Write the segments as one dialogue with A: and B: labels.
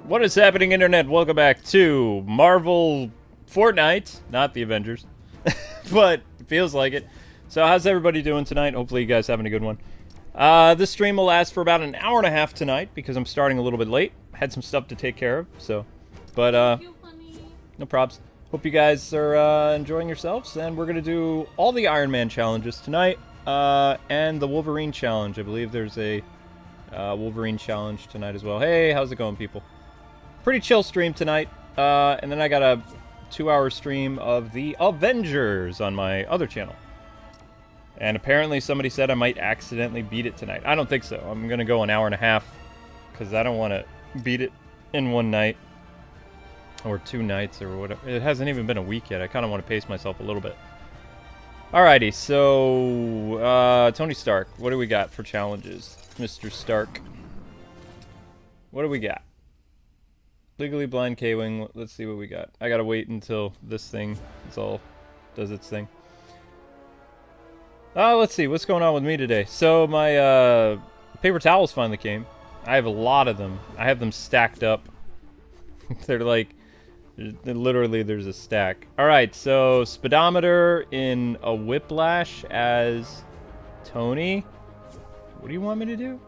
A: What is happening, Internet? Welcome back to Marvel Fortnite. Not the Avengers. But it feels like it. So how's everybody doing tonight? Hopefully you guys having a good one. This stream will last for about an hour and a half tonight because I'm starting a little bit late. Had some stuff to take care of, so. But, no probs. Hope you guys are enjoying yourselves, and we're going to do all the IronMan challenges tonight, and the Wolverine challenge. I believe there's a Wolverine challenge tonight as well. Hey, how's it going, people? Pretty chill stream tonight, and then I got a 2-hour stream of the Avengers on my other channel. And apparently somebody said I might accidentally beat it tonight. I don't think so. I'm going to go an hour and a half, because I don't want to beat it in one night. Or 2 nights, or whatever. It hasn't even been a week yet. I kind of want to pace myself a little bit. Alrighty, so... Tony Stark, what do we got for challenges? Mr. Stark. What do we got? Legally Blind K-Wing. Let's see what we got. I gotta wait until this thing does its thing. Let's see. What's going on with me today? So, my, paper towels finally came. I have a lot of them. I have them stacked up. They're like... Literally, there's a stack. Alright, so speedometer in a whiplash as Tony. What do you want me to do?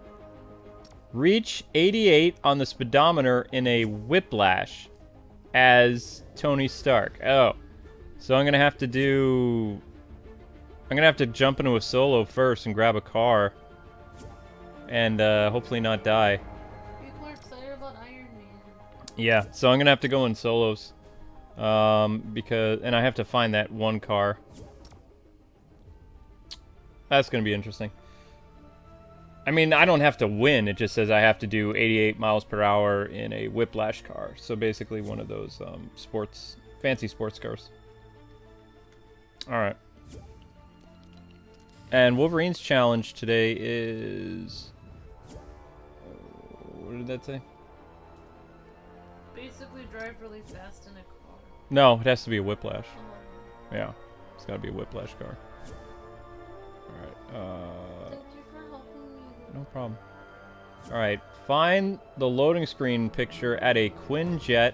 A: Reach 88 on the speedometer in a whiplash as Tony Stark. Oh. So I'm gonna have to do... I'm gonna have to jump into a solo first and grab a car. And hopefully not die.
B: People are excited about IronMan.
A: Yeah, so I'm gonna have to go in solos, and I have to find that one car. That's gonna be interesting. I mean, I don't have to win, it just says I have to do 88 miles per hour in a whiplash car. So basically one of those, fancy sports cars. Alright. And Wolverine's challenge today is... what did that say?
B: Basically drive really fast in a car.
A: No, it has to be a whiplash. Yeah, it's gotta be a whiplash car. Alright,
B: Thank you for helping me.
A: no problem. Alright, find the loading screen picture at a Quinjet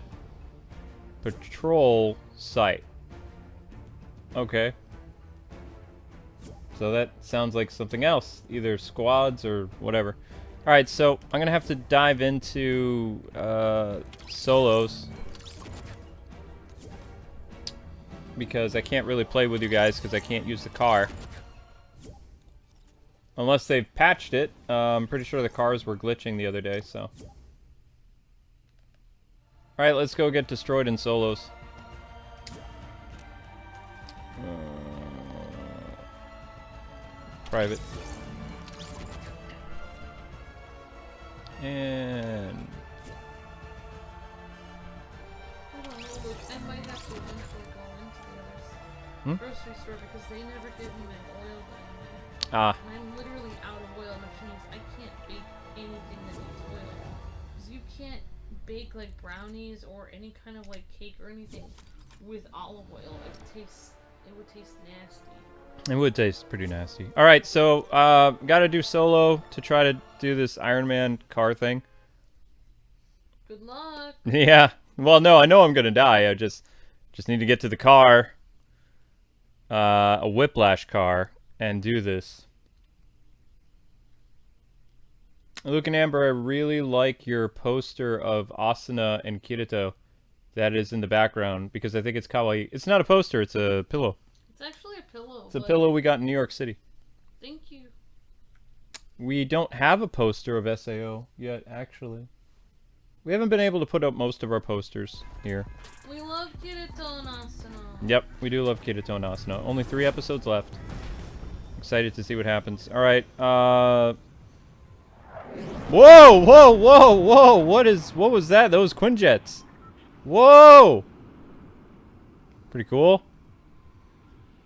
A: patrol site. Okay. So that sounds like something else. Either squads or whatever. Alright, so I'm gonna have to dive into solos. Because I can't really play with you guys because I can't use the car. Unless they've patched it. I'm pretty sure the cars were glitching the other day, so. Alright, let's go get destroyed in solos. Private. And...
B: I don't know, but I might have to eventually go into the other grocery store because they never give me my oil that I need. And I'm literally out of oil, which means I can't bake anything that needs oil. Because you can't bake like brownies or any kind of like cake or anything with olive oil. It would taste nasty.
A: It would taste pretty nasty. Alright, so, gotta do solo to try to do this IronMan car thing.
B: Good luck!
A: Yeah. Well, no, I know I'm gonna die. I just need to get to the car. A whiplash car. And do this. Luke and Amber, I really like your poster of Asuna and Kirito that is in the background. Because I think it's kawaii. It's not a poster, it's a pillow.
B: It's actually a pillow.
A: It's a pillow we got in New York City.
B: Thank you.
A: We don't have a poster of SAO yet, actually. We haven't been able to put up most of our posters here.
B: We love Kirito and Asuna.
A: Yep, we do love Kirito and Asuna. Only 3 episodes left. Excited to see what happens. Alright, Whoa, whoa, whoa, whoa! What was that? Those Quinjets. Whoa! Pretty cool.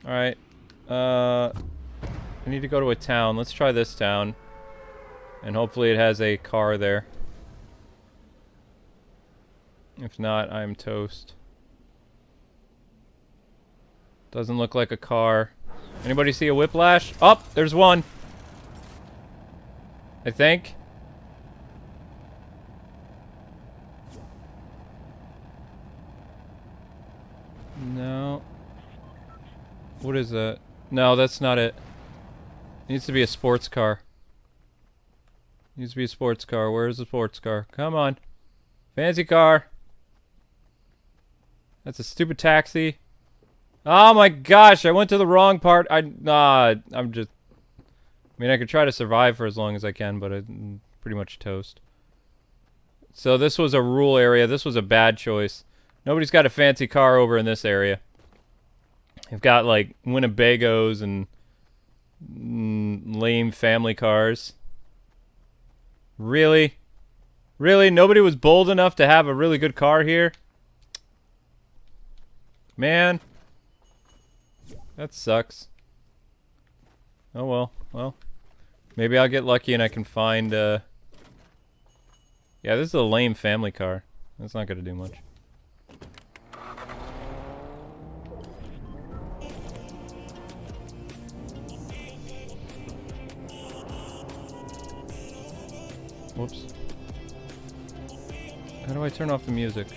A: Alright, I need to go to a town. Let's try this town. And hopefully it has a car there. If not, I'm toast. Doesn't look like a car. Anybody see a whiplash? Oh, there's one. I think. What is that? No, that's not it. It needs to be a sports car. Needs to be a sports car. Where's the sports car? Come on. Fancy car. That's a stupid taxi. Oh my gosh, I went to the wrong part. I'm just... I mean, I could try to survive for as long as I can, but I'm pretty much toast. So this was a rural area. This was a bad choice. Nobody's got a fancy car over in this area. They've got, like, Winnebagos and lame family cars. Really? Really? Nobody was bold enough to have a really good car here? Man. That sucks. Oh well. Well. Maybe I'll get lucky and I can find, Yeah, this is a lame family car. That's not gonna do much. Whoops. How do I turn off the music?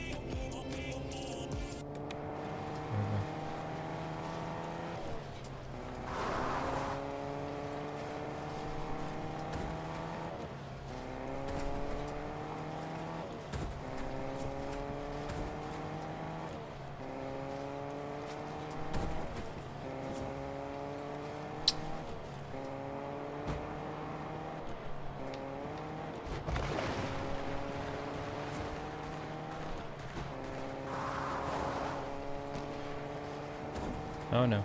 A: Oh no.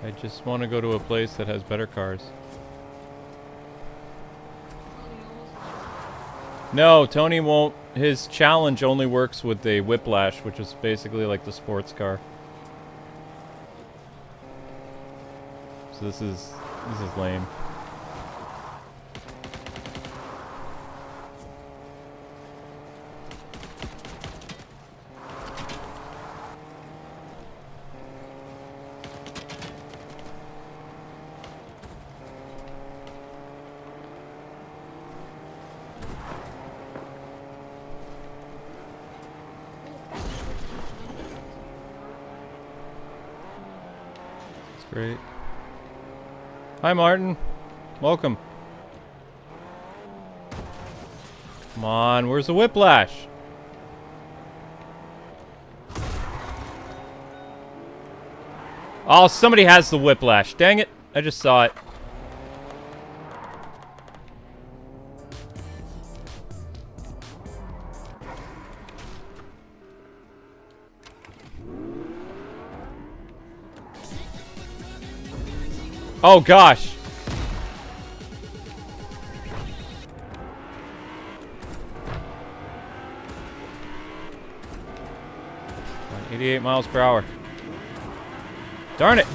A: I just want to go to a place that has better cars. No, Tony won't. His challenge only works with the Whiplash, which is basically like the sports car. So this is lame. Great. Hi, Martin. Welcome. Come on, where's the Whiplash? Oh, somebody has the Whiplash. Dang it. I just saw it. Oh gosh. On 88 miles per hour. Darn it.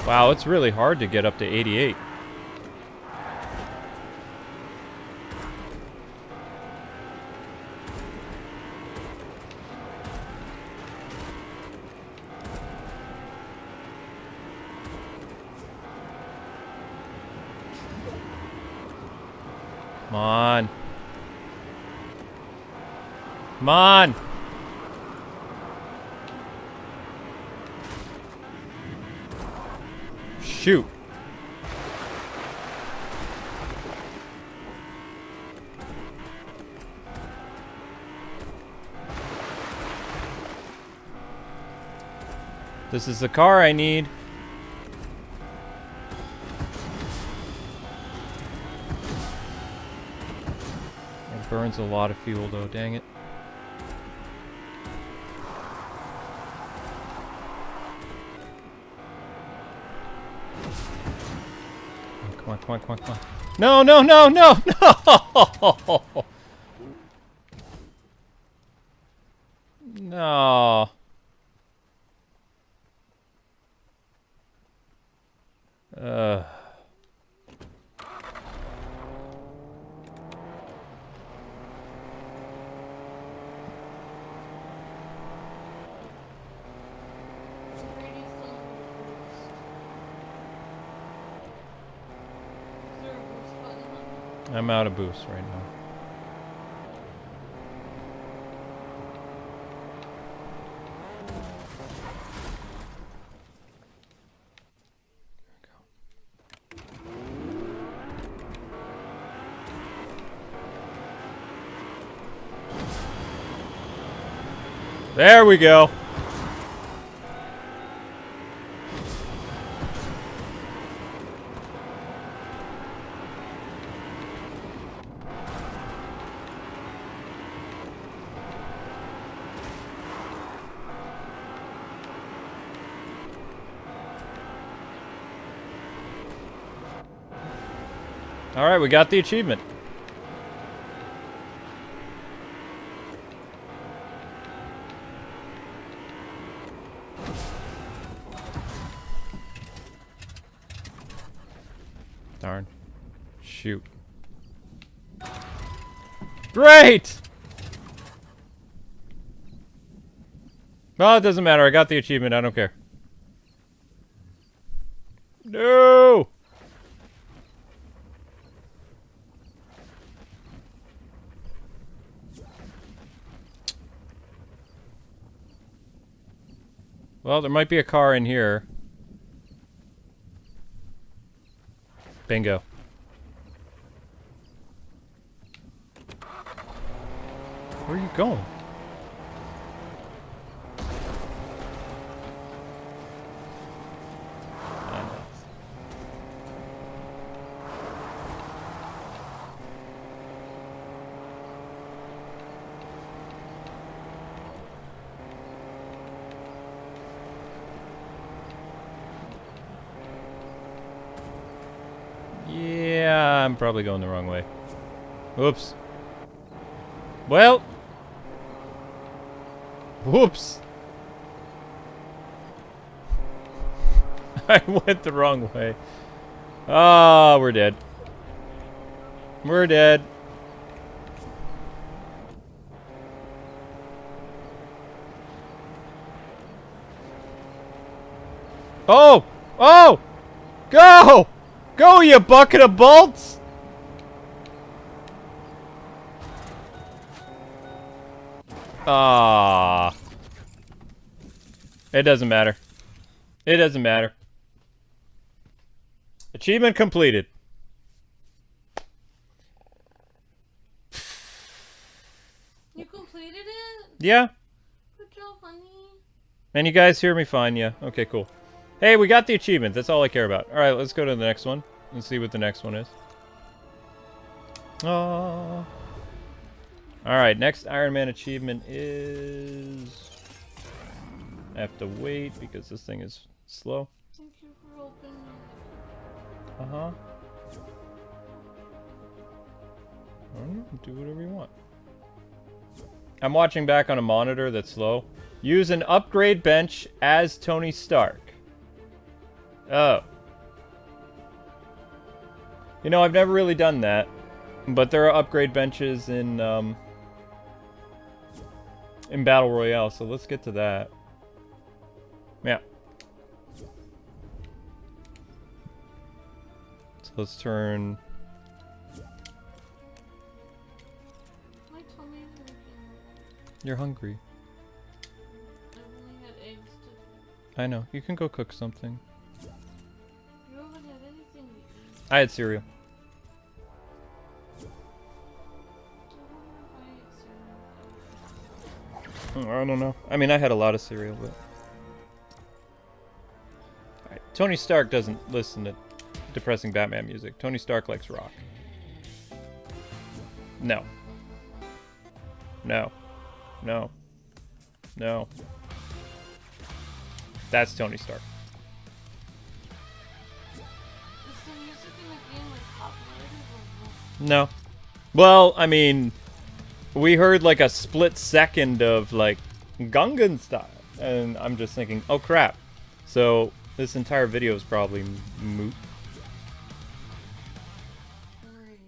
A: Wow, it's really hard to get up to 88. Come on. Come on. Shoot. This is the car I need. It burns a lot of fuel though, dang it. Come on, come on, come on, come on. No, no, no, no, no! No. I'm out of boost right now. There we go. All right, we got the achievement. Darn. Shoot. Great! Well, it doesn't matter. I got the achievement. I don't care. No! Well, there might be a car in here. Bingo. Where are you going? Yeah, I'm probably going the wrong way. Whoops. Well. Whoops. I went the wrong way. Ah, we're dead. We're dead. Oh! Oh! Go! Go, you bucket of bolts! Ah. It doesn't matter. It doesn't matter. Achievement completed.
B: You completed it?
A: Yeah.
B: Good job, honey.
A: And you guys hear me fine? Yeah. Okay, cool. Hey, we got the achievement. That's all I care about. Alright, let's go to the next one. Let's see what the next one is. Oh. Alright, next Iron Man achievement is... I have to wait because this thing is slow.
B: Thank you for opening.
A: Uh-huh. Do whatever you want. I'm watching back on a monitor that's slow. Use an upgrade bench as Tony Stark. Oh. You know, I've never really done that. But there are upgrade benches in Battle Royale, so let's get to that. Yeah. So let's turn...
B: My tummy's working.
A: You're hungry.
B: I've only had eggs to...
A: I know. You can go cook something.
B: You haven't had anything to eat.
A: I had cereal. I don't know. I mean, I had a lot of cereal, but... Alright. Tony Stark doesn't listen to depressing Batman music. Tony Stark likes rock. No. No. No. No. That's Tony Stark.
B: Is the music in the game like copyrighted or
A: No. Well, I mean... We heard like a split second of like Gungan style, and I'm just thinking, oh crap. So this entire video is probably moot.
B: Great.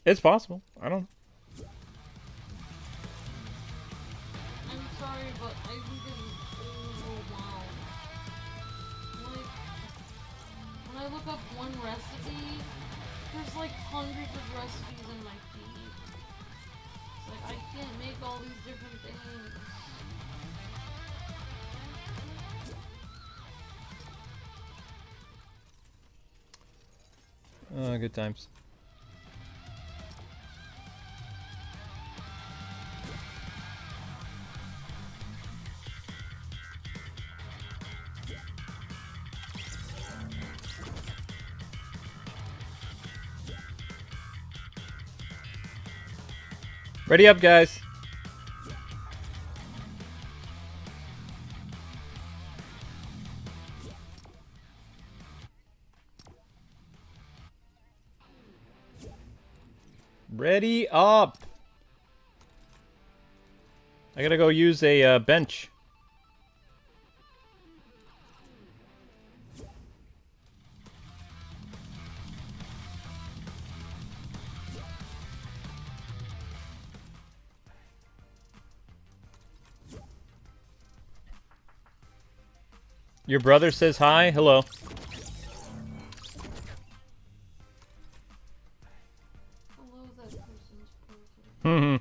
A: It's possible. I don't know.
B: I'm sorry, but I think it's overwhelmed. Like, when I look up one recipe, There's like hundreds of recipes in my feed. It's like I can't make all these different things.
A: Good times. Ready up, guys. Ready up. I gotta go use a bench. Your brother says hi. Hello.
B: Hello, that person's perfect.
A: Mm-hmm.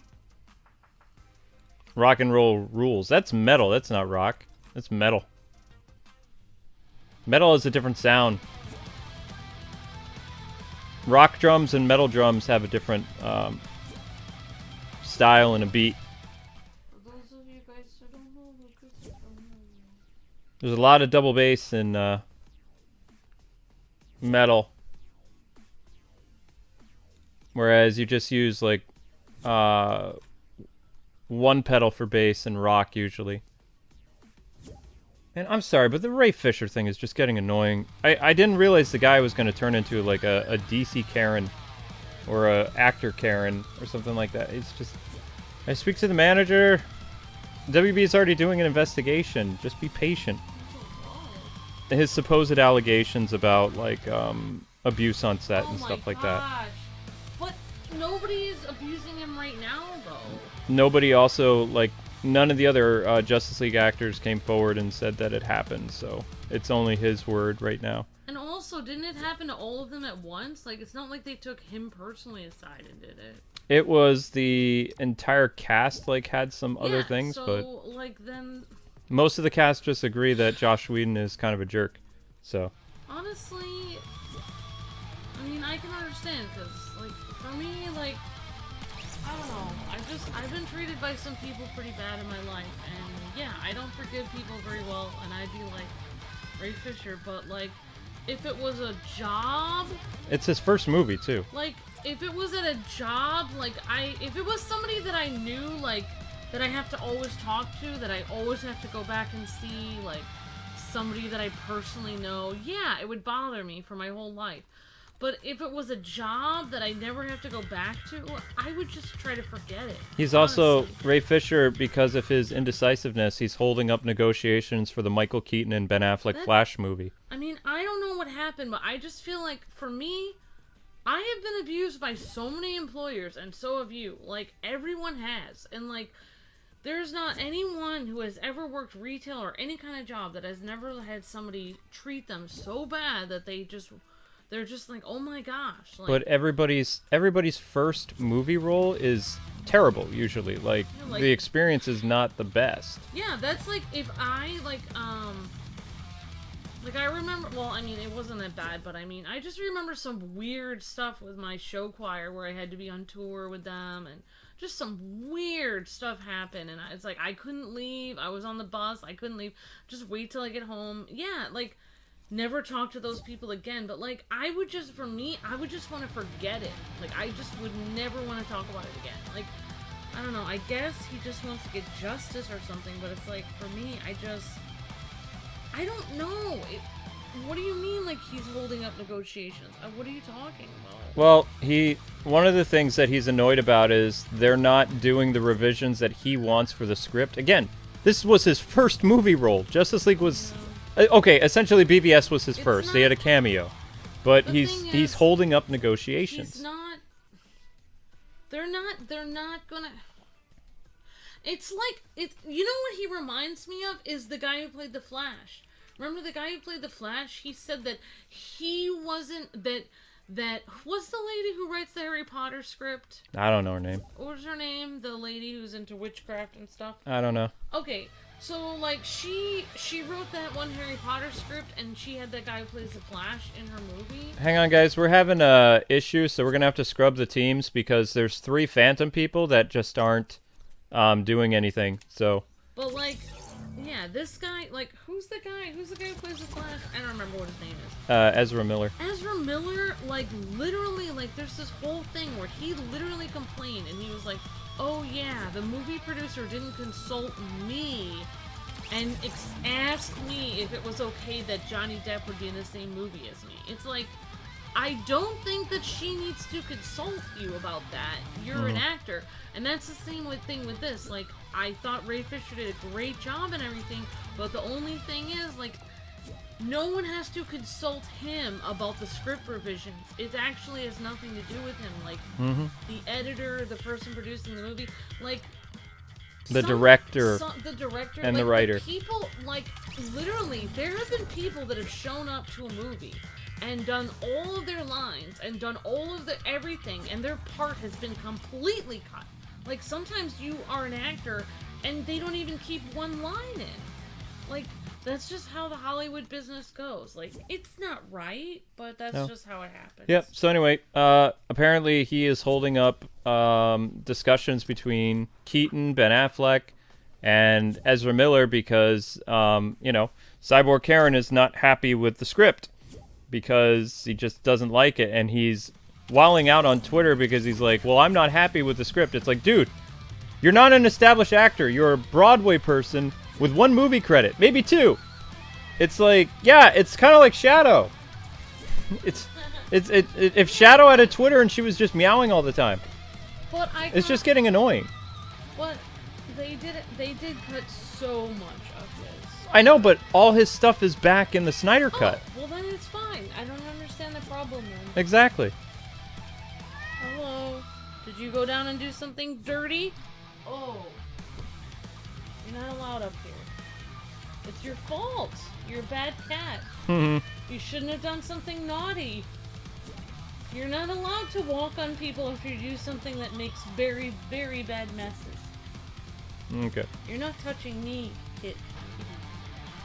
A: Rock and roll rules. That's metal. That's not rock. That's metal. Metal is a different sound. Rock drums and metal drums have a different style and a beat.
B: For those of you guys who don't know, Lucas, don't know.
A: There's a lot of double bass in metal. Whereas you just use like one pedal for bass and rock usually. And I'm sorry, but the Ray Fisher thing is just getting annoying. I didn't realize the guy was going to turn into like a DC Karen or a actor Karen or something like that. It's just... I speak to the manager. WB is already doing an investigation. Just be patient. His supposed allegations about like abuse on set and stuff like that.
B: But nobody is abusing him right now, though.
A: Nobody also, like, none of the other Justice League actors came forward and said that it happened, so it's only his word right now.
B: And also, didn't it happen to all of them at once? Like, it's not like they took him personally aside and did it.
A: It was the entire cast, like, had some other things,
B: so,
A: but...
B: like, then...
A: most of the cast just agree that Joss Whedon is kind of a jerk, so...
B: honestly, I mean, I can understand, because, like, for me, like, I don't know, I've been treated by some people pretty bad in my life, and yeah, I don't forgive people very well, and I'd be like, Ray Fisher, but, like, if it was a job...
A: it's his first movie, too.
B: like, if it was at a job, like, if it was somebody that I knew, like, that I have to always talk to, that I always have to go back and see, like, somebody that I personally know, yeah, it would bother me for my whole life. But if it was a job that I never have to go back to, I would just try to forget it.
A: He's
B: honestly.
A: also, Ray Fisher, because of his indecisiveness, he's holding up negotiations for the Michael Keaton and Ben Affleck Flash movie.
B: I mean, I don't know what happened, but I just feel like, for me, I have been abused by so many employers, and so have you. Like, everyone has. And, like, there's not anyone who has ever worked retail or any kind of job that has never had somebody treat them so bad that they're just like, oh my gosh. Like,
A: but everybody's first movie role is terrible usually. Like, the experience is not the best.
B: Yeah, that's like if I like I remember, well, I mean, it wasn't that bad, but I mean, I just remember some weird stuff with my show choir where I had to be on tour with them, and just some weird stuff happened, and it's like I couldn't leave. I was on the bus, I couldn't leave. Just wait till I get home. Yeah, like, never talk to those people again. But like, I would just want to forget it. Like, I just would never want to talk about it again. Like, I don't know, I guess he just wants to get justice or something, but it's like, for me, I don't know. What do you mean, like, he's holding up negotiations? What are you talking about?
A: Well, one of the things that he's annoyed about is they're not doing the revisions that he wants for the script. Again, this was his first movie role. Justice League was... okay, essentially BVS was his first. He had a cameo. But he's holding up negotiations.
B: He's not... They're not gonna... It's like... You know what he reminds me of? Is the guy who played the Flash. Remember the guy who played the Flash? He said that he wasn't... that that... What's the lady who writes the Harry Potter script?
A: I don't know her name.
B: What's her name? The lady who's into witchcraft and stuff?
A: I don't know.
B: Okay, so, like, she wrote that one Harry Potter script, and she had that guy who plays the Flash in her movie.
A: Hang on, guys. We're having a issue, so we're going to have to scrub the teams because there's 3 Phantom people that just aren't doing anything, so...
B: But, like, yeah, this guy, like, who's the guy? Who's the guy who plays the Flash? I don't remember what his name is.
A: Ezra Miller.
B: Ezra Miller, like, literally, like, there's this whole thing where he literally complained, and he was like, oh, yeah, the movie producer didn't consult me and asked me if it was okay that Johnny Depp would be in the same movie as me. It's like, I don't think that she needs to consult you about that. You're an actor. And that's the same thing with this. Like, I thought Ray Fisher did a great job and everything, but the only thing is, like, no one has to consult him about the script revisions. It actually has nothing to do with him. Like, the editor, the person producing the movie, like...
A: The director
B: like,
A: and the writer.
B: The people, like, literally, there have been people that have shown up to a movie and done all of their lines and done all of the everything, and their part has been completely cut. Like, sometimes you are an actor and they don't even keep one line in. Like, that's just how the Hollywood business goes. Like, it's not right, but that's just how it happens.
A: Yep. So anyway, apparently he is holding up discussions between Keaton, Ben Affleck, and Ezra Miller because, you know, Cyborg Karen is not happy with the script because he just doesn't like it, and he's wilding out on Twitter because he's like, well, I'm not happy with the script. It's like, dude, you're not an established actor. You're a Broadway person with 1 movie credit, maybe 2. It's like, yeah, it's kind of like Shadow. If Shadow had a Twitter and she was just meowing all the time,
B: but
A: it's just getting annoying.
B: But they did cut so much of his.
A: I know, but all his stuff is back in the Snyder Cut.
B: Well, then it's fine. I don't understand the problem then.
A: Exactly.
B: Hello. Did you go down and do something dirty? Oh. You're not allowed up here. It's your fault. You're a bad cat. You shouldn't have done something naughty. You're not allowed to walk on people if you do something that makes very, very bad messes.
A: Okay.
B: You're not touching me, kid.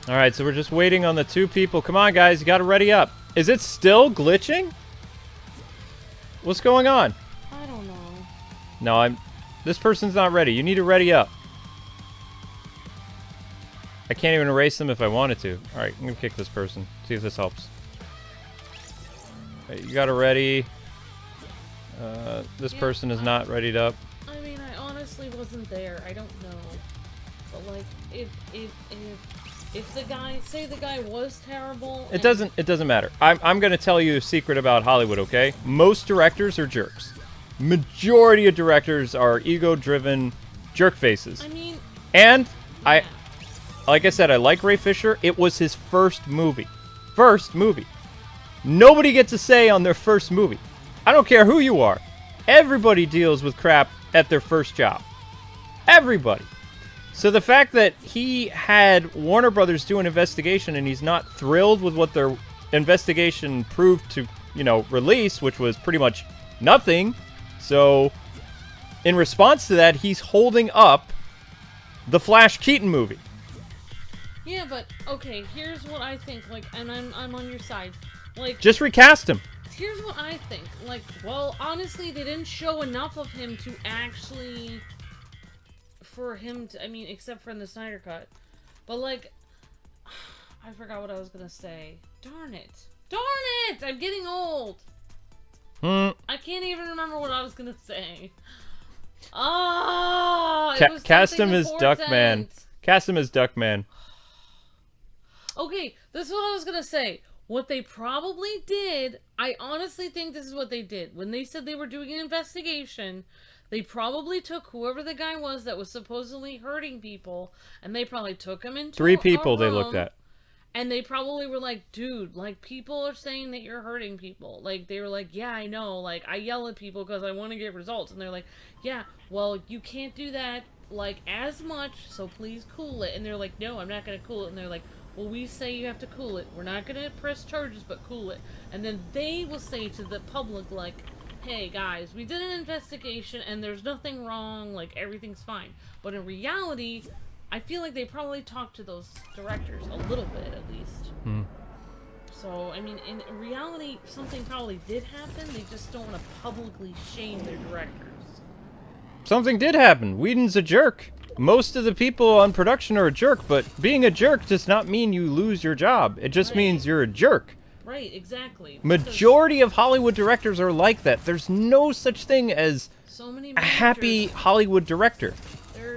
A: Alright, so we're just waiting on the 2 people. Come on, guys. You gotta ready up. Is it still glitching? What's going on?
B: I don't know.
A: No, this person's not ready. You need to ready up. I can't even erase them if I wanted to. Alright, I'm gonna kick this person. See if this helps. Right, you gotta ready. This person is not readied up.
B: I mean, I honestly wasn't there. I don't know. But, like, if the guy, say the guy was terrible...
A: It doesn't matter. I'm gonna tell you a secret about Hollywood, okay? Most directors are jerks. Majority of directors are ego-driven jerk faces.
B: I mean...
A: And, like I said, I like Ray Fisher. It was his first movie. First movie. Nobody gets a say on their first movie. I don't care who you are. Everybody deals with crap at their first job. Everybody. So the fact that he had Warner Brothers do an investigation and he's not thrilled with what their investigation proved to, you know, release, which was pretty much nothing. So, in response to that, he's holding up the Flash Keaton movie.
B: Yeah, but, okay, here's what I think, like, and I'm on your side. Like,
A: just recast him.
B: Here's what I think. Like, well, honestly, they didn't show enough of him to actually... For him to... I mean, except for in the Snyder Cut. But, like... I forgot what I was gonna say. Darn it. Darn it! I'm getting old! I can't even remember what I was gonna say. Oh!
A: Cast him as Duckman. Cast him as Duckman.
B: Okay, this is what I was gonna say. What they probably did, I honestly think this is what they did. When they said they were doing an investigation, they probably took whoever the guy was that was supposedly hurting people, and they probably took him into
A: 3 people
B: a room,
A: they looked at.
B: And they probably were like, dude, like, people are saying that you're hurting people. Like, they were like, yeah, I know. Like, I yell at people because I want to get results. And they're like, yeah, well, you can't do that, like, as much, so please cool it. And they're like, no, I'm not going to cool it. And they're like, well, we say you have to cool it. We're not going to press charges, but cool it. And then they will say to the public, like, hey, guys, we did an investigation, and there's nothing wrong, like, everything's fine. But in reality, I feel like they probably talked to those directors a little bit, at least. So, I mean, in reality, something probably did happen. They just don't want to publicly shame their directors.
A: Something did happen. Whedon's a jerk. Most of the people on production are a jerk, but being a jerk does not mean you lose your job. It just means you're a jerk.
B: Right, exactly.
A: Majority of Hollywood directors are like that. There's no such thing as a happy Hollywood director.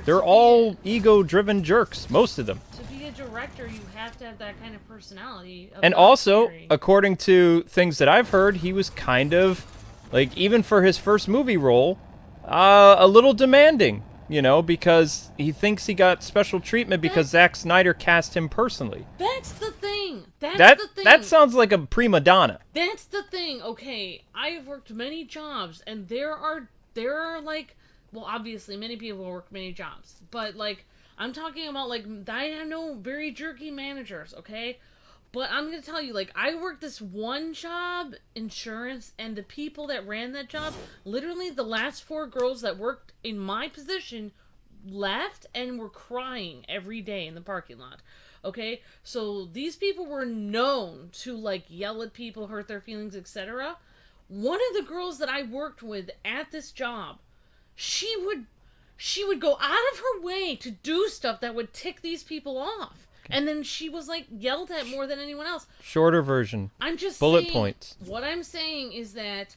A: They're all ego-driven jerks, most of them.
B: To be a director, you have to have that kind of personality.
A: And also, according to things that I've heard, he was kind of, like, even for his first movie role, a little demanding, you know, because he thinks he got special treatment because Zack Snyder cast him personally.
B: That's the thing.
A: That sounds like a prima donna.
B: That's the thing. Okay, I've worked many jobs, and there are like, well, obviously many people work many jobs, but like I'm talking about, like, I know very jerky managers, okay? But I'm going to tell you, like, I worked this one job, insurance, and the people that ran that job, literally the last 4 girls that worked in my position left and were crying every day in the parking lot. Okay? So these people were known to, like, yell at people, hurt their feelings, etc. One of the girls that I worked with at this job, she would go out of her way to do stuff that would tick these people off. And then she was, like, yelled at more than anyone else.
A: Shorter version.
B: I'm just
A: bullet
B: saying,
A: points.
B: What I'm saying is that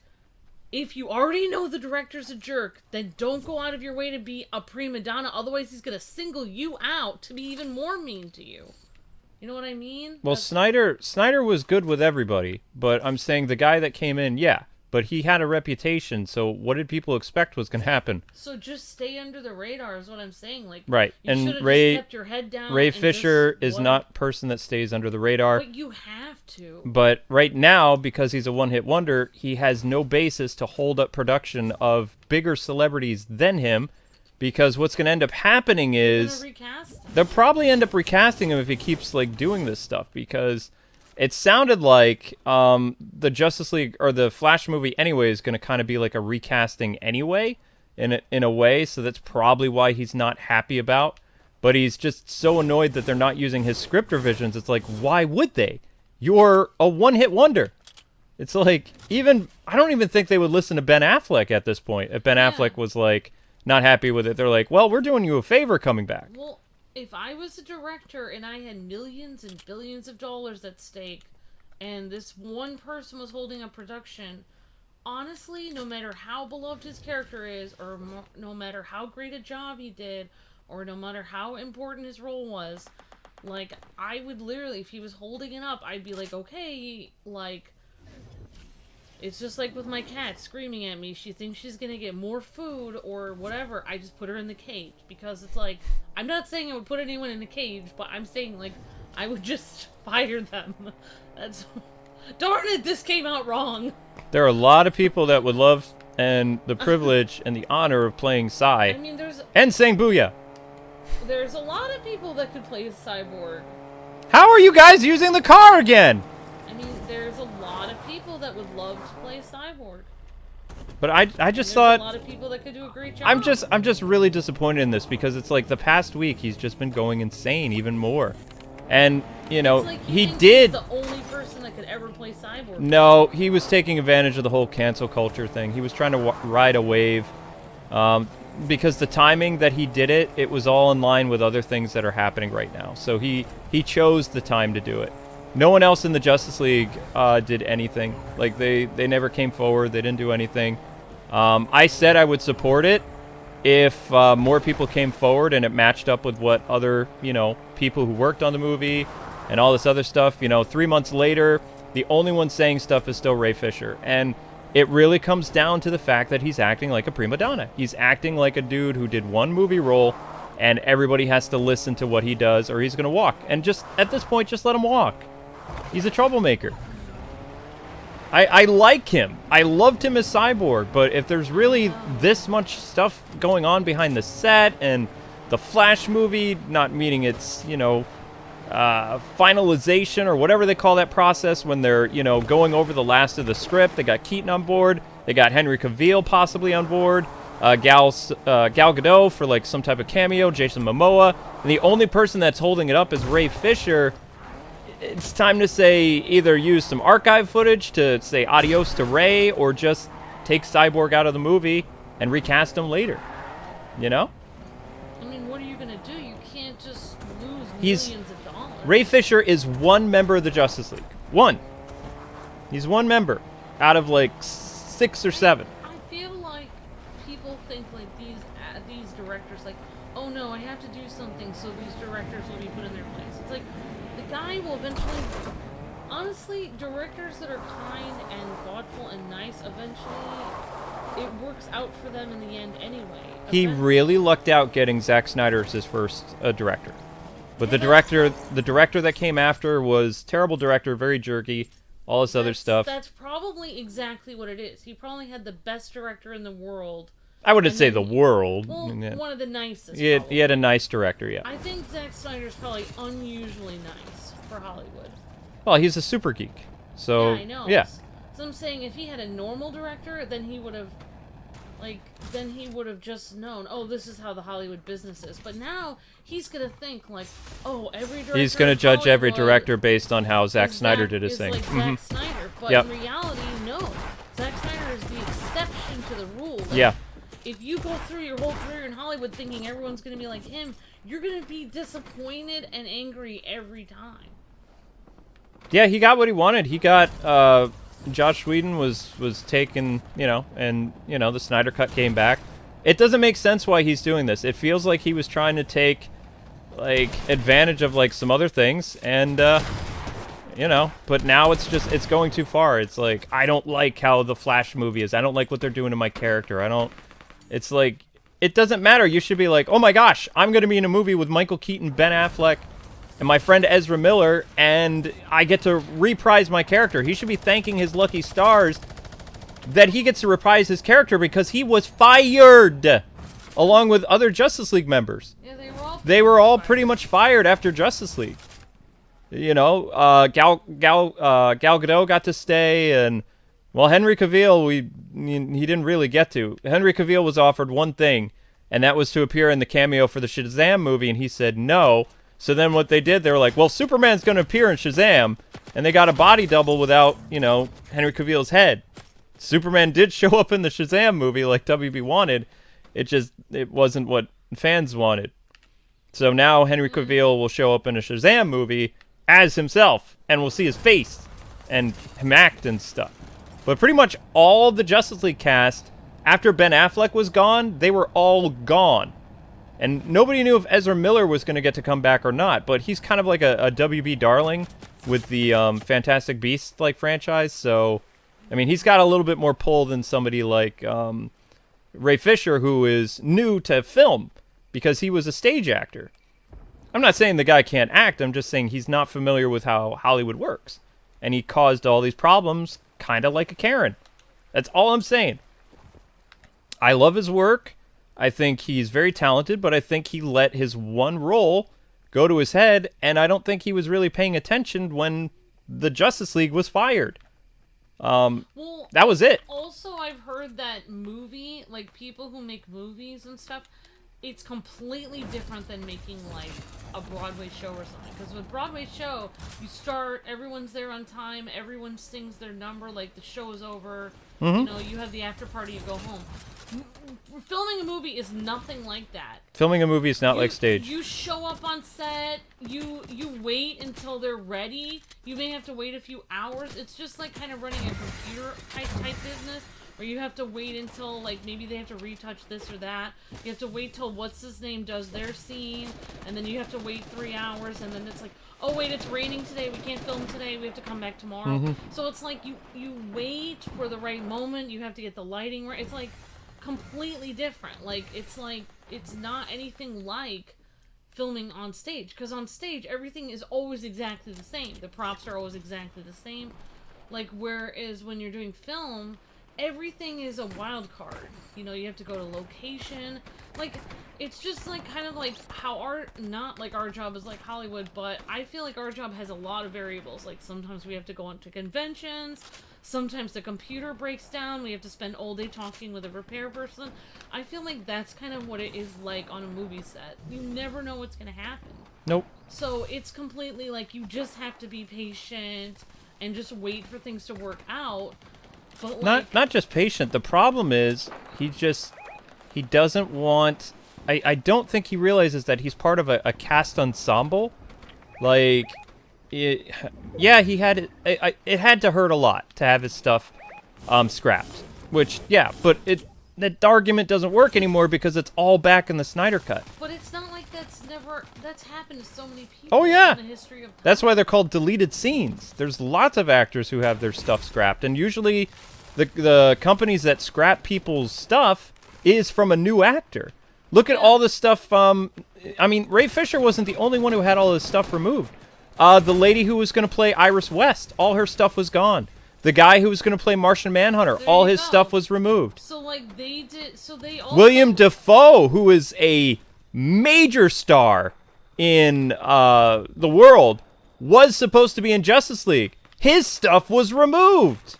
B: if you already know the director's a jerk, then don't go out of your way to be a prima donna. Otherwise, he's going to single you out to be even more mean to you. You know what I mean?
A: Well, Snyder was good with everybody, but I'm saying the guy that came in, yeah. But he had a reputation, so what did people expect was going to happen?
B: So just stay under the radar is what I'm saying. Like,
A: right.
B: You
A: and
B: just kept your head down.
A: Ray Fisher is not person that stays under the radar.
B: But you have to.
A: But right now, because he's a one-hit wonder, he has no basis to hold up production of bigger celebrities than him, because what's going to end up happening is they'll probably end up recasting him if he keeps, like, doing this stuff, because it sounded like the Justice League, or the Flash movie anyway, is going to kind of be like a recasting anyway, in a way, so that's probably why he's not happy about. But he's just so annoyed that they're not using his script revisions. It's like, why would they? You're a one-hit wonder. It's like, I don't even think they would listen to Ben Affleck at this point. If Ben Affleck was, like, not happy with it, they're like, well, we're doing you a favor coming back.
B: Well, if I was a director and I had millions and billions of dollars at stake, and this one person was holding a production, honestly, no matter how beloved his character is, or no matter how great a job he did, or no matter how important his role was, like, I would literally, if he was holding it up, I'd be like, okay, like, it's just like with my cat screaming at me. She thinks she's gonna get more food or whatever. I just put her in the cage, because it's like, I'm not saying I would put anyone in a cage, but I'm saying, like, I would just fire them. That's, darn it, this came out wrong.
A: There are a lot of people that would love and the privilege and the honor of playing Psy.
B: I mean,
A: and saying booyah.
B: There's a lot of people that could play Cyborg.
A: How are you guys using the car again?
B: I mean, there's a lot of people that would love to play Cyborg.
A: But I just thought,
B: a lot of people that could do a great job.
A: I'm just really disappointed in this, because it's like the past week he's just been going insane even more. And, you know,
B: like
A: he did.
B: He's the only person that could ever play Cyborg.
A: No, he was taking advantage of the whole cancel culture thing. He was trying to ride a wave. Because the timing that he did it, it was all in line with other things that are happening right now. So he chose the time to do it. No one else in the Justice League did anything. Like, they never came forward. They didn't do anything. I said I would support it if more people came forward and it matched up with what other, you know, people who worked on the movie and all this other stuff. You know, 3 months later, the only one saying stuff is still Ray Fisher. And it really comes down to the fact that he's acting like a prima donna. He's acting like a dude who did one movie role, and everybody has to listen to what he does or he's going to walk. And just, at this point, just let him walk. He's a troublemaker. I like him. I loved him as Cyborg, but if there's really this much stuff going on behind the set, and the Flash movie not meeting its, you know, finalization or whatever they call that process when they're, you know, going over the last of the script. They got Keaton on board. They got Henry Cavill possibly on board. Gal Gadot for like some type of cameo. Jason Momoa. And the only person that's holding it up is Ray Fisher. It's time to say either use some archive footage to say adios to Ray or just take Cyborg out of the movie and recast him later. You know?
B: I mean, what are you going to do? You can't just lose millions of dollars.
A: Ray Fisher is one member of the Justice League. One. He's one member out of like 6 or 7.
B: I feel like people think like these directors like, oh no, I have to do something so these directors will be put in their place. It's like, the guy will eventually... Honestly, directors that are kind and thoughtful and nice, eventually, it works out for them in the end anyway.
A: He really lucked out getting Zack Snyder as his first director. But the director that came after was terrible director, very jerky, all this other stuff.
B: That's probably exactly what it is. He probably had the best director in the world.
A: I wouldn't say the world.
B: Well, one of the nicest.
A: He had a nice director, yeah.
B: I think Zack Snyder's probably unusually nice for Hollywood.
A: Well, he's a super geek, so
B: yeah, I know.
A: Yeah.
B: So I'm saying if he had a normal director, then he would have, just known, oh, this is how the Hollywood business is. But now he's gonna think like, oh, every director.
A: He's gonna judge every director based on how Zack Snyder did his thing.
B: Like Zack Snyder, but in reality, no. Zack Snyder is the exception to the rule. Like,
A: yeah.
B: If you go through your whole career in Hollywood thinking everyone's gonna be like him, you're gonna be disappointed and angry every time.
A: Yeah, he got what he wanted. He got Joss Whedon was taken, and the Snyder Cut came back. It doesn't make sense why he's doing this. It feels like he was trying to take like advantage of like some other things, and but now it's going too far. It's like, I don't like how the Flash movie is. I don't like what they're doing to my character. It's like, it doesn't matter. You should be like, oh my gosh, I'm going to be in a movie with Michael Keaton, Ben Affleck, and my friend Ezra Miller, and I get to reprise my character. He should be thanking his lucky stars that he gets to reprise his character because he was fired along with other Justice League members.
B: Yeah,
A: they were all pretty much fired after Justice League. Gal Gadot got to stay, and well, Henry Cavill, he didn't really get to. Henry Cavill was offered one thing, and that was to appear in the cameo for the Shazam movie, and he said no. So then what they did, they were like, well, Superman's going to appear in Shazam, and they got a body double without, Henry Cavill's head. Superman did show up in the Shazam movie like WB wanted. It wasn't what fans wanted. So now Henry Cavill will show up in a Shazam movie as himself, and we'll see his face and him act and stuff. But pretty much all the Justice League cast, after Ben Affleck was gone, they were all gone. And nobody knew if Ezra Miller was going to get to come back or not, but he's kind of like a WB darling with the Fantastic Beasts franchise. So, I mean, he's got a little bit more pull than somebody like Ray Fisher, who is new to film because he was a stage actor. I'm not saying the guy can't act. I'm just saying he's not familiar with how Hollywood works. And he caused all these problems kind of like a Karen. That's all I'm saying. I love his work. I think he's very talented, but I think he let his one role go to his head, and I don't think he was really paying attention when the Justice League was fired. That was it.
B: Also, I've heard that people who make movies and stuff, it's completely different than making like a Broadway show or something. Because with Broadway show, you start, everyone's there on time, everyone sings their number, like the show is over, you have the after party, you go home. Filming a movie is nothing like that.
A: Filming a movie is not like stage.
B: You show up on set, you wait until they're ready. You may have to wait a few hours. It's just like kind of running a computer type business where you have to wait until maybe they have to retouch this or that. You have to wait till what's his name does their scene, and then you have to wait 3 hours, and then it's like, oh wait, it's raining today, we can't film today, we have to come back tomorrow. So it's like you wait for the right moment, you have to get the lighting right. It's like completely different. It's not anything like filming on stage, because on stage everything is always exactly the same. The props are always exactly the same. Whereas when you're doing film, everything is a wild card. You have to go to location. It's just like kind of like how not like our job is like Hollywood, but I feel like our job has a lot of variables. Like sometimes we have to go into conventions, sometimes the computer breaks down, we have to spend all day talking with a repair person. I feel like that's kind of what it is like on a movie set. You never know what's gonna happen.
A: Nope.
B: So it's completely like you just have to be patient and just wait for things to work out. But like,
A: not just patient. The problem is he doesn't want. I don't think he realizes that he's part of a cast ensemble. Like, yeah, he had it had to hurt a lot to have his stuff scrapped. Which, yeah, but that argument doesn't work anymore because it's all back in the Snyder Cut.
B: But it's not like that's happened to so many people.
A: Oh yeah,
B: in the history of time.
A: That's why they're called deleted scenes. There's lots of actors who have their stuff scrapped, and usually the companies that scrap people's stuff is from a new actor. Look at all the stuff. I mean, Ray Fisher wasn't the only one who had all his stuff removed. The lady who was going to play Iris West, all her stuff was gone. The guy who was going to play Martian Manhunter, all his stuff was removed.
B: So like they did. So they also
A: William Dafoe, who is a major star in the world, was supposed to be in Justice League. His stuff was removed.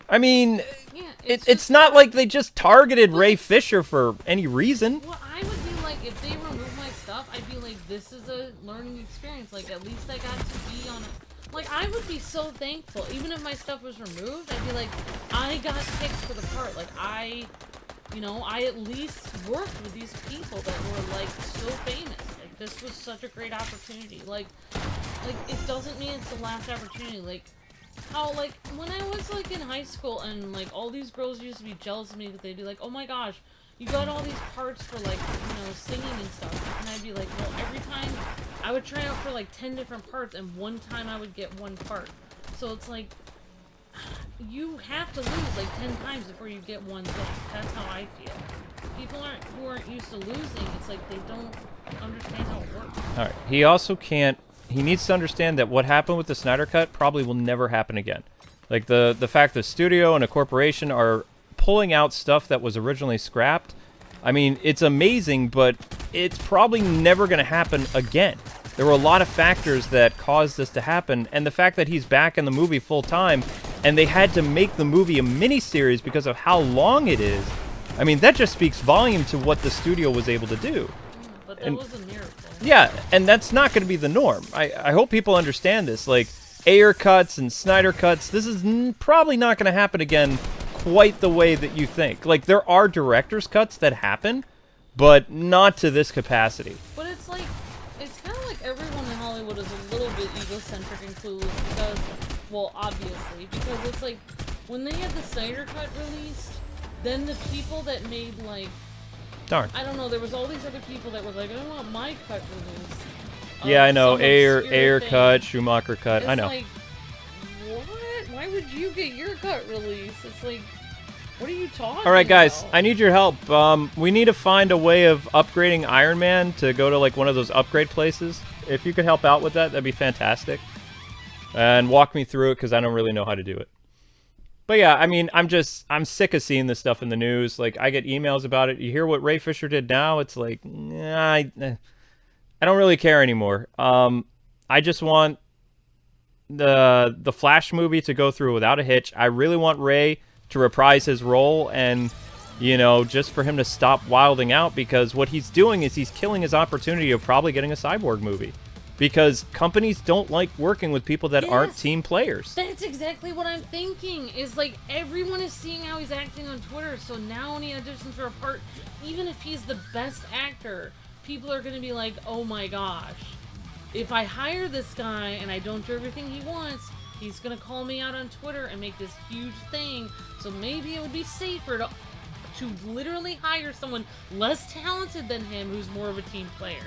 A: I mean,
B: yeah,
A: it's not like they just targeted Ray Fisher for any reason.
B: Well, I would be like, if they remove my stuff, I'd be like, this is a learning experience. Like, at least I got to be on it. Like, I would be so thankful. Even if my stuff was removed, I'd be like, I got picked for the part. Like, I at least worked with these people that were, like, so famous. Like, this was such a great opportunity. Like, it doesn't mean it's the last opportunity. Like, how, like, when I was, like, in high school and, like, all these girls used to be jealous of me because they'd be like, oh my gosh, you got all these parts for, like, singing and stuff. And I'd be like, well, every time I would try out for, like, 10 different parts, and one time I would get one part. So it's like, you have to lose, like, 10 times before you get one thing. That's how I feel. People who aren't used to losing, it's like they don't understand how it works.
A: Alright, he also can't. He needs to understand that what happened with the Snyder Cut probably will never happen again. Like, the fact the studio and a corporation are pulling out stuff that was originally scrapped, I mean, it's amazing, but it's probably never going to happen again. There were a lot of factors that caused this to happen, and the fact that he's back in the movie full-time, and they had to make the movie a miniseries because of how long it is, I mean, that just speaks volume to what the studio was able to do.
B: But that was a miracle.
A: Yeah, and that's not going to be the norm. I hope people understand this. Like, Ayer cuts and Snyder cuts, this is probably not going to happen again quite the way that you think. Like, there are director's cuts that happen, but not to this capacity.
B: But it's like, it's kind of like everyone in Hollywood is a little bit egocentric and clueless because, well, obviously, because it's like, when they had the Snyder Cut released, then the people that made, like,
A: darn,
B: I don't know, there was all these other people that were like, I want my cut released.
A: Yeah, I know, Ayer cut, Schumacher cut,
B: it's
A: I know.
B: Like, what? Why would you get your cut released? It's like, what are you talking about?
A: Alright guys, I need your help. We need to find a way of upgrading Iron Man to go to like one of those upgrade places. If you could help out with that, that'd be fantastic. And walk me through it, because I don't really know how to do it. But yeah, I mean, I'm sick of seeing this stuff in the news. Like, I get emails about it. You hear what Ray Fisher did now, it's like, I don't really care anymore. I just want the Flash movie to go through without a hitch. I really want Ray to reprise his role and, just for him to stop wilding out, because what he's doing is he's killing his opportunity of probably getting a Cyborg movie. Because companies don't like working with people that aren't team players.
B: That's exactly what I'm thinking. Is like, everyone is seeing how he's acting on Twitter, so now when he auditions for a part, even if he's the best actor, people are going to be like, oh my gosh, if I hire this guy and I don't do everything he wants, he's going to call me out on Twitter and make this huge thing. So maybe it would be safer to literally hire someone less talented than him who's more of a team player.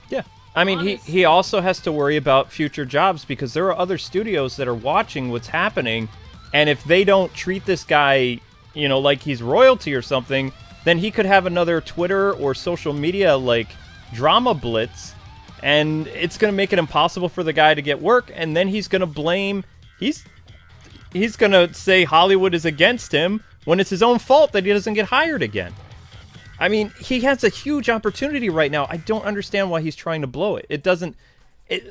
A: Yeah. I mean, he also has to worry about future jobs, because there are other studios that are watching what's happening, and if they don't treat this guy, like he's royalty or something, then he could have another Twitter or social media, like, drama blitz, and it's going to make it impossible for the guy to get work, and then he's going to blame... He's going to say Hollywood is against him when it's his own fault that he doesn't get hired again. I mean, he has a huge opportunity right now. I don't understand why he's trying to blow it. It doesn't...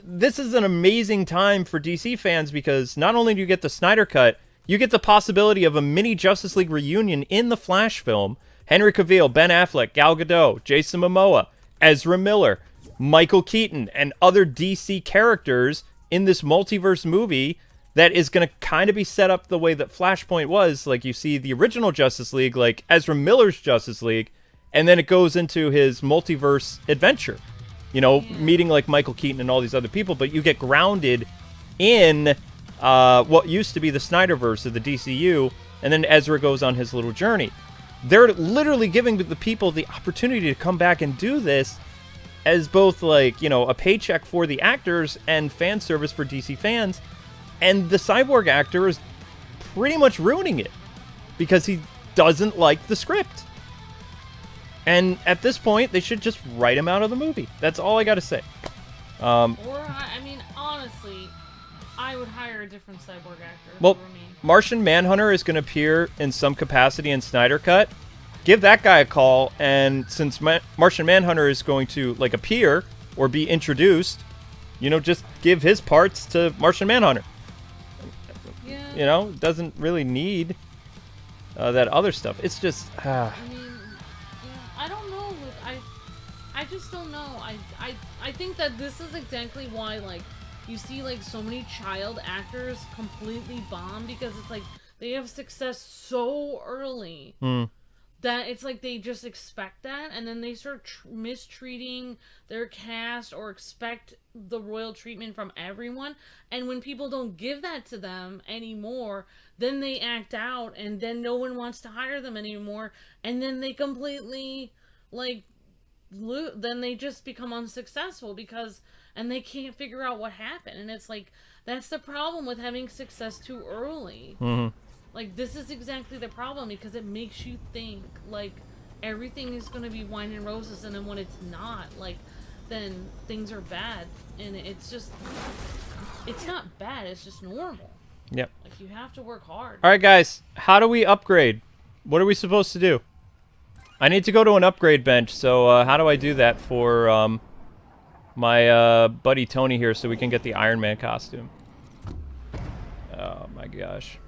A: This is an amazing time for DC fans because not only do you get the Snyder Cut, you get the possibility of a mini Justice League reunion in the Flash film. Henry Cavill, Ben Affleck, Gal Gadot, Jason Momoa, Ezra Miller, Michael Keaton, and other DC characters in this multiverse movie that is going to kind of be set up the way that Flashpoint was. Like, you see the original Justice League, like Ezra Miller's Justice League, and then it goes into his multiverse adventure. You know, meeting like Michael Keaton and all these other people, but you get grounded in what used to be the Snyderverse of the DCU, and then Ezra goes on his little journey. They're literally giving the people the opportunity to come back and do this as both, like, you know, a paycheck for the actors and fan service for DC fans. And the Cyborg actor is pretty much ruining it because he doesn't like the script. And at this point, they should just write him out of the movie. That's all I got to say.
B: I mean, honestly, I would hire a different Cyborg actor.
A: Well, Martian Manhunter is going to appear in some capacity in Snyder Cut. Give that guy a call, and since Martian Manhunter is going to, like, appear or be introduced, you know, just give his parts to Martian Manhunter.
B: Yeah.
A: You know, doesn't really need that other stuff. It's just...
B: I mean, I don't know. I just don't know. I think that this is exactly why, like, you see, like, so many child actors completely bomb because it's like they have success so early that it's like they just expect that, and then they start mistreating their cast or expect the royal treatment from everyone. And when people don't give that to them anymore, then they act out, and then no one wants to hire them anymore, and then they completely, like, then they just become unsuccessful because, and they can't figure out what happened. And it's like, that's the problem with having success too early. Like, this is exactly the problem because it makes you think, like, everything is going to be wine and roses, and then when it's not, like, then things are bad. And it's just, it's not bad, it's just normal.
A: Yep.
B: Like, you have to work hard.
A: All right, guys, how do we upgrade? What are we supposed to do? I need to go to an upgrade bench, so how do I do that for my buddy Tony here so we can get the Iron Man costume? Oh, my gosh.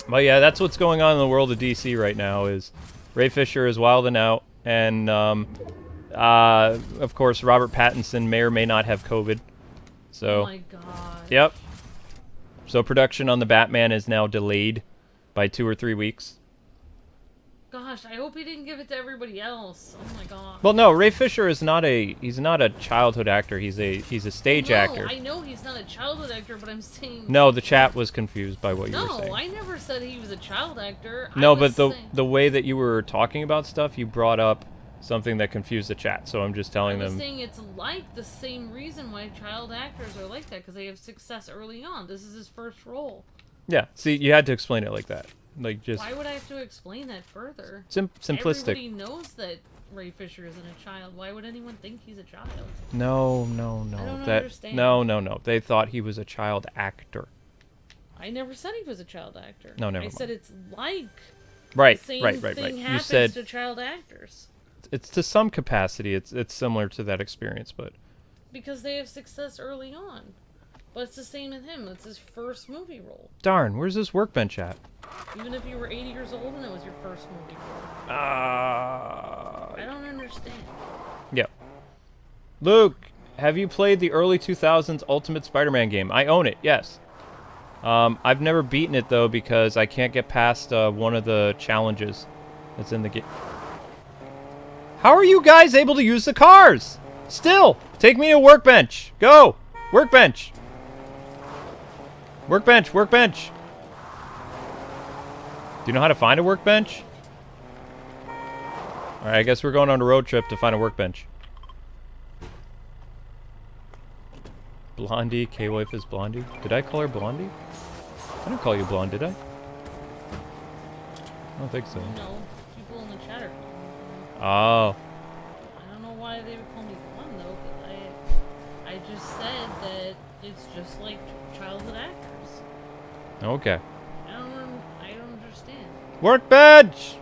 A: But yeah, that's what's going on in the world of DC right now is Ray Fisher is wilding out, and of course Robert Pattinson may or may not have COVID. So,
B: oh my god.
A: Yep. So production on the Batman is now delayed by 2 or 3 weeks.
B: Gosh, I hope he didn't give it to everybody else. Oh my god.
A: Well, no, Ray Fisher is not a childhood actor. He's a stage actor.
B: I know he's not a childhood actor, but I'm saying...
A: No, the chat was confused by what you were saying.
B: No, I never said he was a child actor.
A: No, but the way that you were talking about stuff, you brought up something that confused the chat. So I'm just telling them...
B: I'm saying it's like the same reason why child actors are like that, because they have success early on. This is his first role.
A: Yeah, see, you had to explain it like that. Like, just...
B: Why would I have to explain that further?
A: Simplistic.
B: Everybody knows that Ray Fisher isn't a child. Why would anyone think he's a child?
A: No.
B: I don't understand.
A: No. They thought he was a child actor.
B: I never said he was a child actor.
A: No, never
B: I
A: mind.
B: said it's like
A: right,
B: the same
A: right.
B: thing
A: You
B: happens
A: said
B: to child actors.
A: it's to some capacity. It's similar to that experience, but
B: because they have success early on. But it's the same with him. It's his first movie role.
A: darn, where's this workbench at?
B: Even if you were 80 years old and it was your first movie role. I don't understand.
A: Yep. Luke, have you played the early 2000s Ultimate Spider-Man game? I own it, yes. I've never beaten it, though, because I can't get past one of the challenges that's in the game. How are you guys able to use the cars? Still, take me to workbench. Go! Workbench! Workbench! Workbench! Do you know how to find a workbench? Alright, I guess we're going on a road trip to find a workbench. Blondie, K-Wife is Blondie. Did I call her Blondie? I didn't call you blonde, did I? I don't think so.
B: No, people in the chat are calling me blonde.
A: Oh.
B: I don't know why they would call me blonde, though, but I just said that it's just like childhood actors.
A: Okay.
B: I don't understand.
A: Workbench!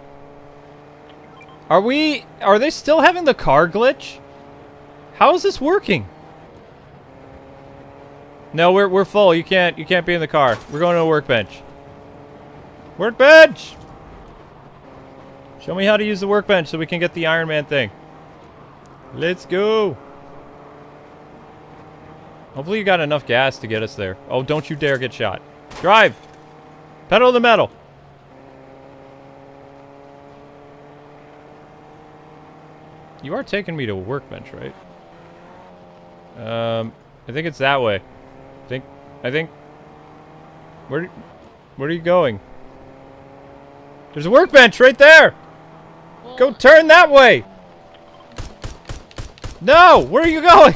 A: Are they still having the car glitch? How is this working? No, we're full. You can't be in the car. We're going to a workbench. Workbench! Show me how to use the workbench so we can get the Iron Man thing. Let's go. Hopefully you got enough gas to get us there. Oh, don't you dare get shot. Drive! Pedal to the metal! You are taking me to a workbench, right? I think it's that way. I think... Where are you going? There's a workbench right there! Go turn that way! No! Where are you going?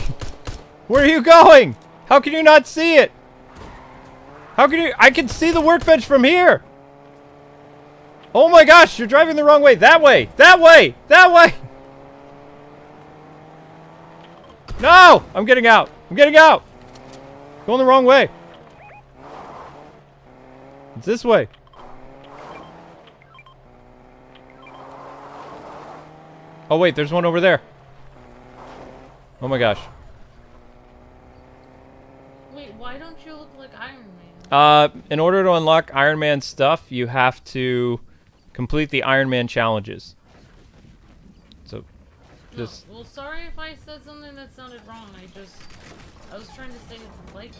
A: Where are you going? How can you not see it? How can you... I can see the workbench from here! Oh my gosh, you're driving the wrong way! That way! That way! That way! No! I'm getting out! I'm getting out! Going the wrong way. It's this way. Oh wait, there's one over there. Oh my gosh.
B: Wait, why don't you look like Iron Man?
A: In order to unlock Iron Man stuff, you have to complete the Iron Man challenges. So, just...
B: No. Well, sorry if I said something that sounded wrong. I was trying to say it's like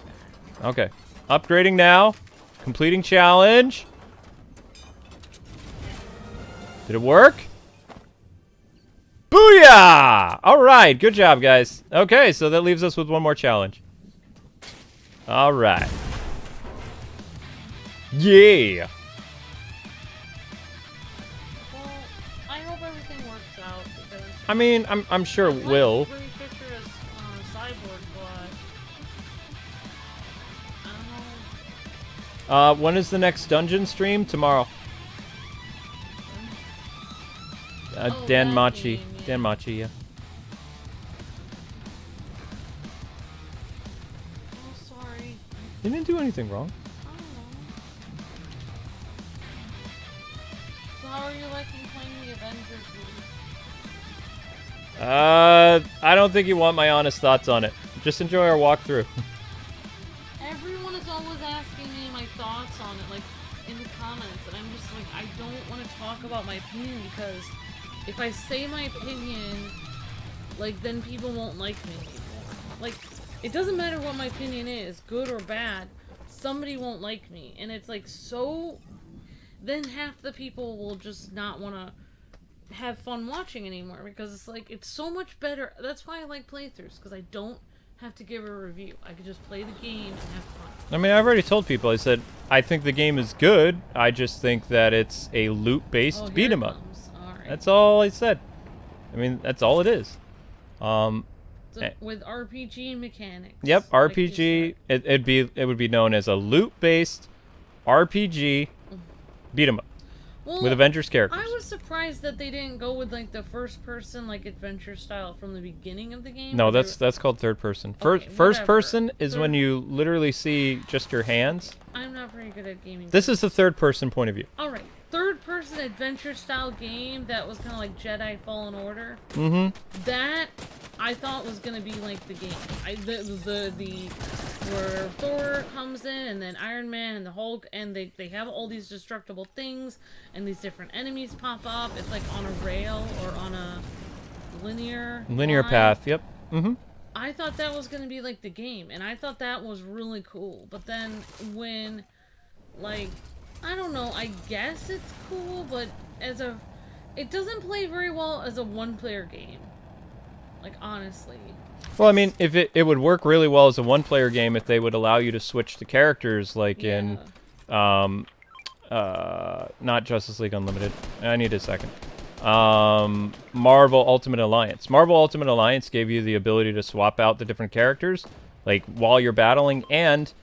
B: that.
A: Okay. Upgrading now. Completing challenge. Did it work? Booyah! Alright, good job, guys. Okay, so that leaves us with one more challenge. Alright. Yeah!
B: Well, I hope everything works out, because...
A: I mean, I'm sure it will. When is the next dungeon stream? Tomorrow. Dan Machi. Dan Machi, yeah.
B: Oh, sorry.
A: You didn't do anything wrong.
B: I don't know. So how are you liking playing the Avengers movie?
A: I don't think you want my honest thoughts on it. Just enjoy our walkthrough.
B: Everyone is always asking me my thoughts on it, like, in the comments, and I'm just like, I don't want to talk about my opinion, because if I say my opinion, like, then people won't like me anymore. Like, it doesn't matter what my opinion is, good or bad, somebody won't like me, and it's like, so, then half the people will just not want to have fun watching anymore, because it's like, it's so much better. That's why I like playthroughs, because I don't have to give a review. I could just play the game and have fun.
A: I mean, I've already told people, I said, I think the game is good, I just think that it's a loot-based beat 'em up.
B: Right.
A: That's all I said. I mean, that's all it is.
B: So with RPG mechanics.
A: Yep, RPG.
B: Like
A: it would be known as a loot-based RPG beat 'em up with Avengers characters.
B: I was surprised that they didn't go with like the first-person like adventure style from the beginning of the game.
A: No, that's called third person.
B: Okay,
A: First person is when you literally see just your hands.
B: I'm not very good at gaming.
A: This is the third person point of view.
B: All right. Third-person adventure-style game that was kind of like Jedi Fallen Order.
A: Mm-hmm.
B: That I thought was gonna be like the game. Where Thor comes in, and then Iron Man and the Hulk, and they have all these destructible things, and these different enemies pop up. It's like on a rail or on a linear line.
A: Path. Yep. Mm-hmm.
B: I thought that was gonna be like the game, and I thought that was really cool. But then when, like, I don't know, I guess it's cool, but it doesn't play very well as a one-player game. Like, honestly.
A: Well, I mean, if it would work really well as a one-player game if they would allow you to switch to characters, like in, not Justice League Unlimited. I need a second. Marvel Ultimate Alliance. Marvel Ultimate Alliance gave you the ability to swap out the different characters, like, while you're battling, and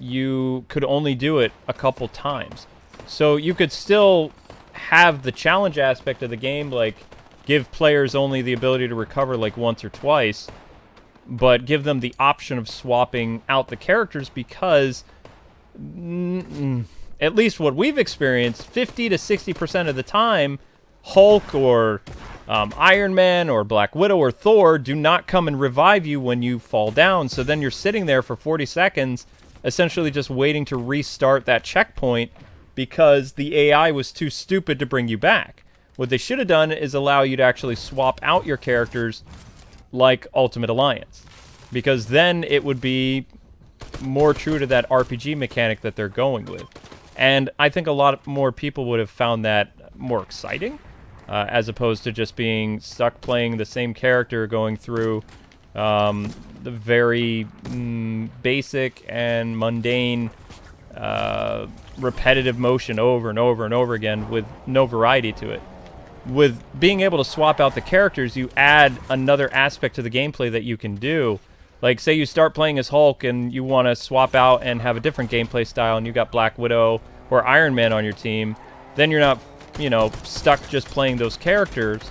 A: you could only do it a couple times. So you could still have the challenge aspect of the game, like, give players only the ability to recover, like, once or twice, but give them the option of swapping out the characters because, at least what we've experienced, 50 to 60% of the time, Hulk or Iron Man or Black Widow or Thor do not come and revive you when you fall down. So then you're sitting there for 40 seconds, essentially just waiting to restart that checkpoint because the AI was too stupid to bring you back. What they should have done is allow you to actually swap out your characters like Ultimate Alliance, because then it would be more true to that RPG mechanic that they're going with. And I think a lot more people would have found that more exciting, as opposed to just being stuck playing the same character going through the very basic and mundane repetitive motion over and over and over again with no variety to it. With being able to swap out the characters, you add another aspect to the gameplay that you can do. Like, say you start playing as Hulk and you want to swap out and have a different gameplay style, and you got Black Widow or Iron Man on your team, then you're not, you know, stuck just playing those characters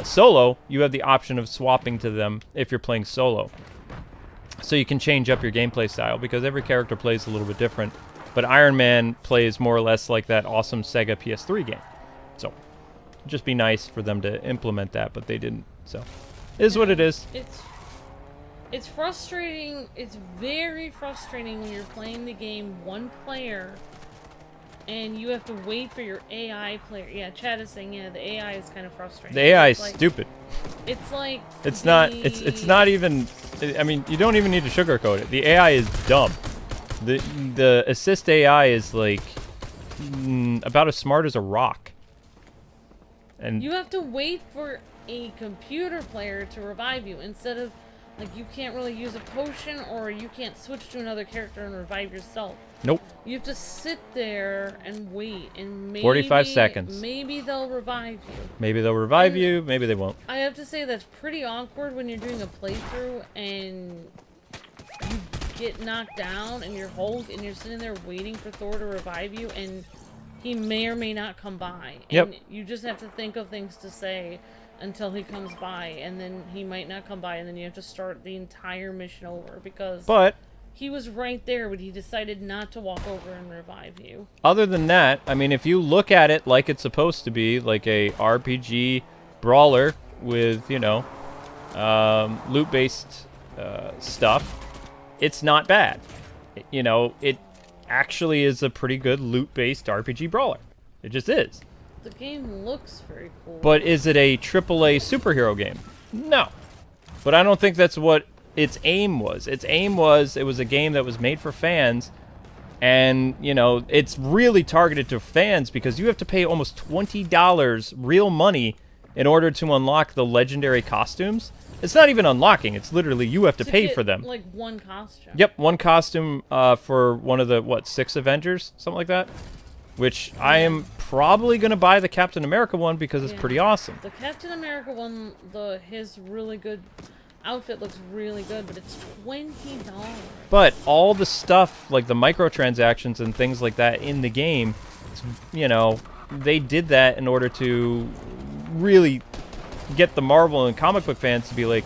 A: solo. You have the option of swapping to them if you're playing solo. So you can change up your gameplay style, because every character plays a little bit different. But Iron Man plays more or less like that awesome Sega PS3 game. So just be nice for them to implement that, but they didn't. So it is what it is.
B: It's frustrating. It's very frustrating when you're playing the game one player and you have to wait for your AI player. Yeah, Chad is saying, yeah, the AI is kind of frustrating.
A: The AI is like, stupid.
B: It's like
A: it's not even. I mean, you don't even need to sugarcoat it. The AI is dumb. The assist AI is like about as smart as a rock. And
B: you have to wait for a computer player to revive you instead of, like, you can't really use a potion, or you can't switch to another character and revive yourself.
A: Nope.
B: You have to sit there and wait, and maybe
A: 45 seconds.
B: Maybe they'll revive you.
A: Maybe they'll revive you, maybe they won't.
B: I have to say that's pretty awkward when you're doing a playthrough and you get knocked down and you're Hulk and you're sitting there waiting for Thor to revive you, and he may or may not come by.
A: Yep.
B: And you just have to think of things to say until he comes by, and then he might not come by, and then you have to start the entire mission over because he was right there, but he decided not to walk over and revive you.
A: Other than that, I mean, if you look at it like it's supposed to be, like a RPG brawler with, you know, loot-based stuff, it's not bad. You know, it actually is a pretty good loot-based RPG brawler. It just is.
B: The game looks very cool.
A: But is it a AAA superhero game? No. But I don't think that's what its aim was. Its aim was, it was a game that was made for fans, and, you know, it's really targeted to fans because you have to pay almost $20 real money in order to unlock the legendary costumes. It's not even unlocking. It's literally you have to pay for them.
B: Like one costume.
A: Yep, one costume for one of the, what, 6 Avengers? Something like that? Which I am probably going to buy the Captain America one because it's pretty awesome.
B: The Captain America one, his really good outfit looks really good, but it's $20.
A: But all the stuff, like the microtransactions and things like that in the game, you know, they did that in order to really get the Marvel and comic book fans to be like,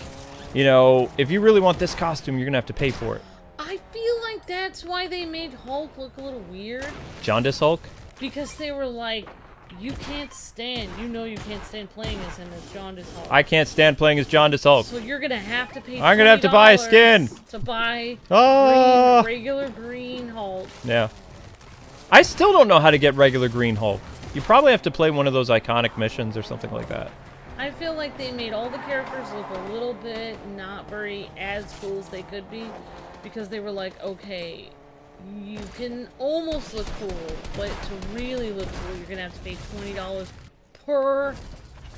A: you know, if you really want this costume, you're going to have to pay for it.
B: I feel like that's why they made Hulk look a little weird.
A: Jaundice Hulk?
B: Because they were like, you can't stand playing as him as Jaundice Hulk.
A: I can't stand playing as Jaundice Hulk.
B: So you're going to have to pay $20
A: I'm going to have to buy a skin.
B: To buy regular green Hulk.
A: Yeah. I still don't know how to get regular green Hulk. You probably have to play one of those iconic missions or something like that.
B: I feel like they made all the characters look a little bit not very as cool as they could be, because they were like, okay, you can almost look cool, but to really look cool, you're gonna have to pay $20 per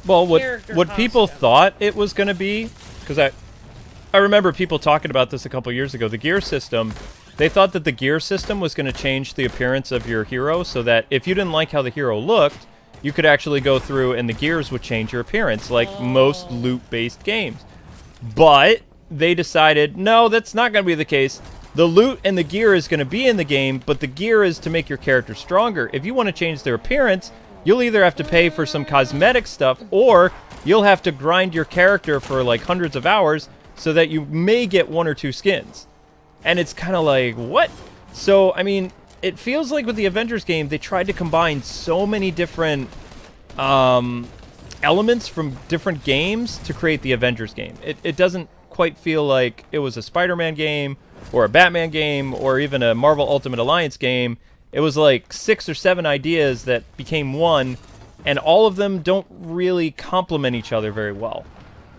B: character
A: what people thought it was gonna be, because I remember people talking about this a couple years ago, the gear system. They thought that the gear system was going to change the appearance of your hero, so that if you didn't like how the hero looked, you could actually go through and the gears would change your appearance, like most loot-based games. But they decided, no, that's not going to be the case. The loot and the gear is going to be in the game, but the gear is to make your character stronger. If you want to change their appearance, you'll either have to pay for some cosmetic stuff, or you'll have to grind your character for like hundreds of hours so that you may get 1 or 2 skins. And it's kind of like, what? So, I mean, it feels like with the Avengers game, they tried to combine so many different elements from different games to create the Avengers game. It doesn't quite feel like it was a Spider-Man game or a Batman game or even a Marvel Ultimate Alliance game. It was like 6 or 7 ideas that became one, and all of them don't really complement each other very well.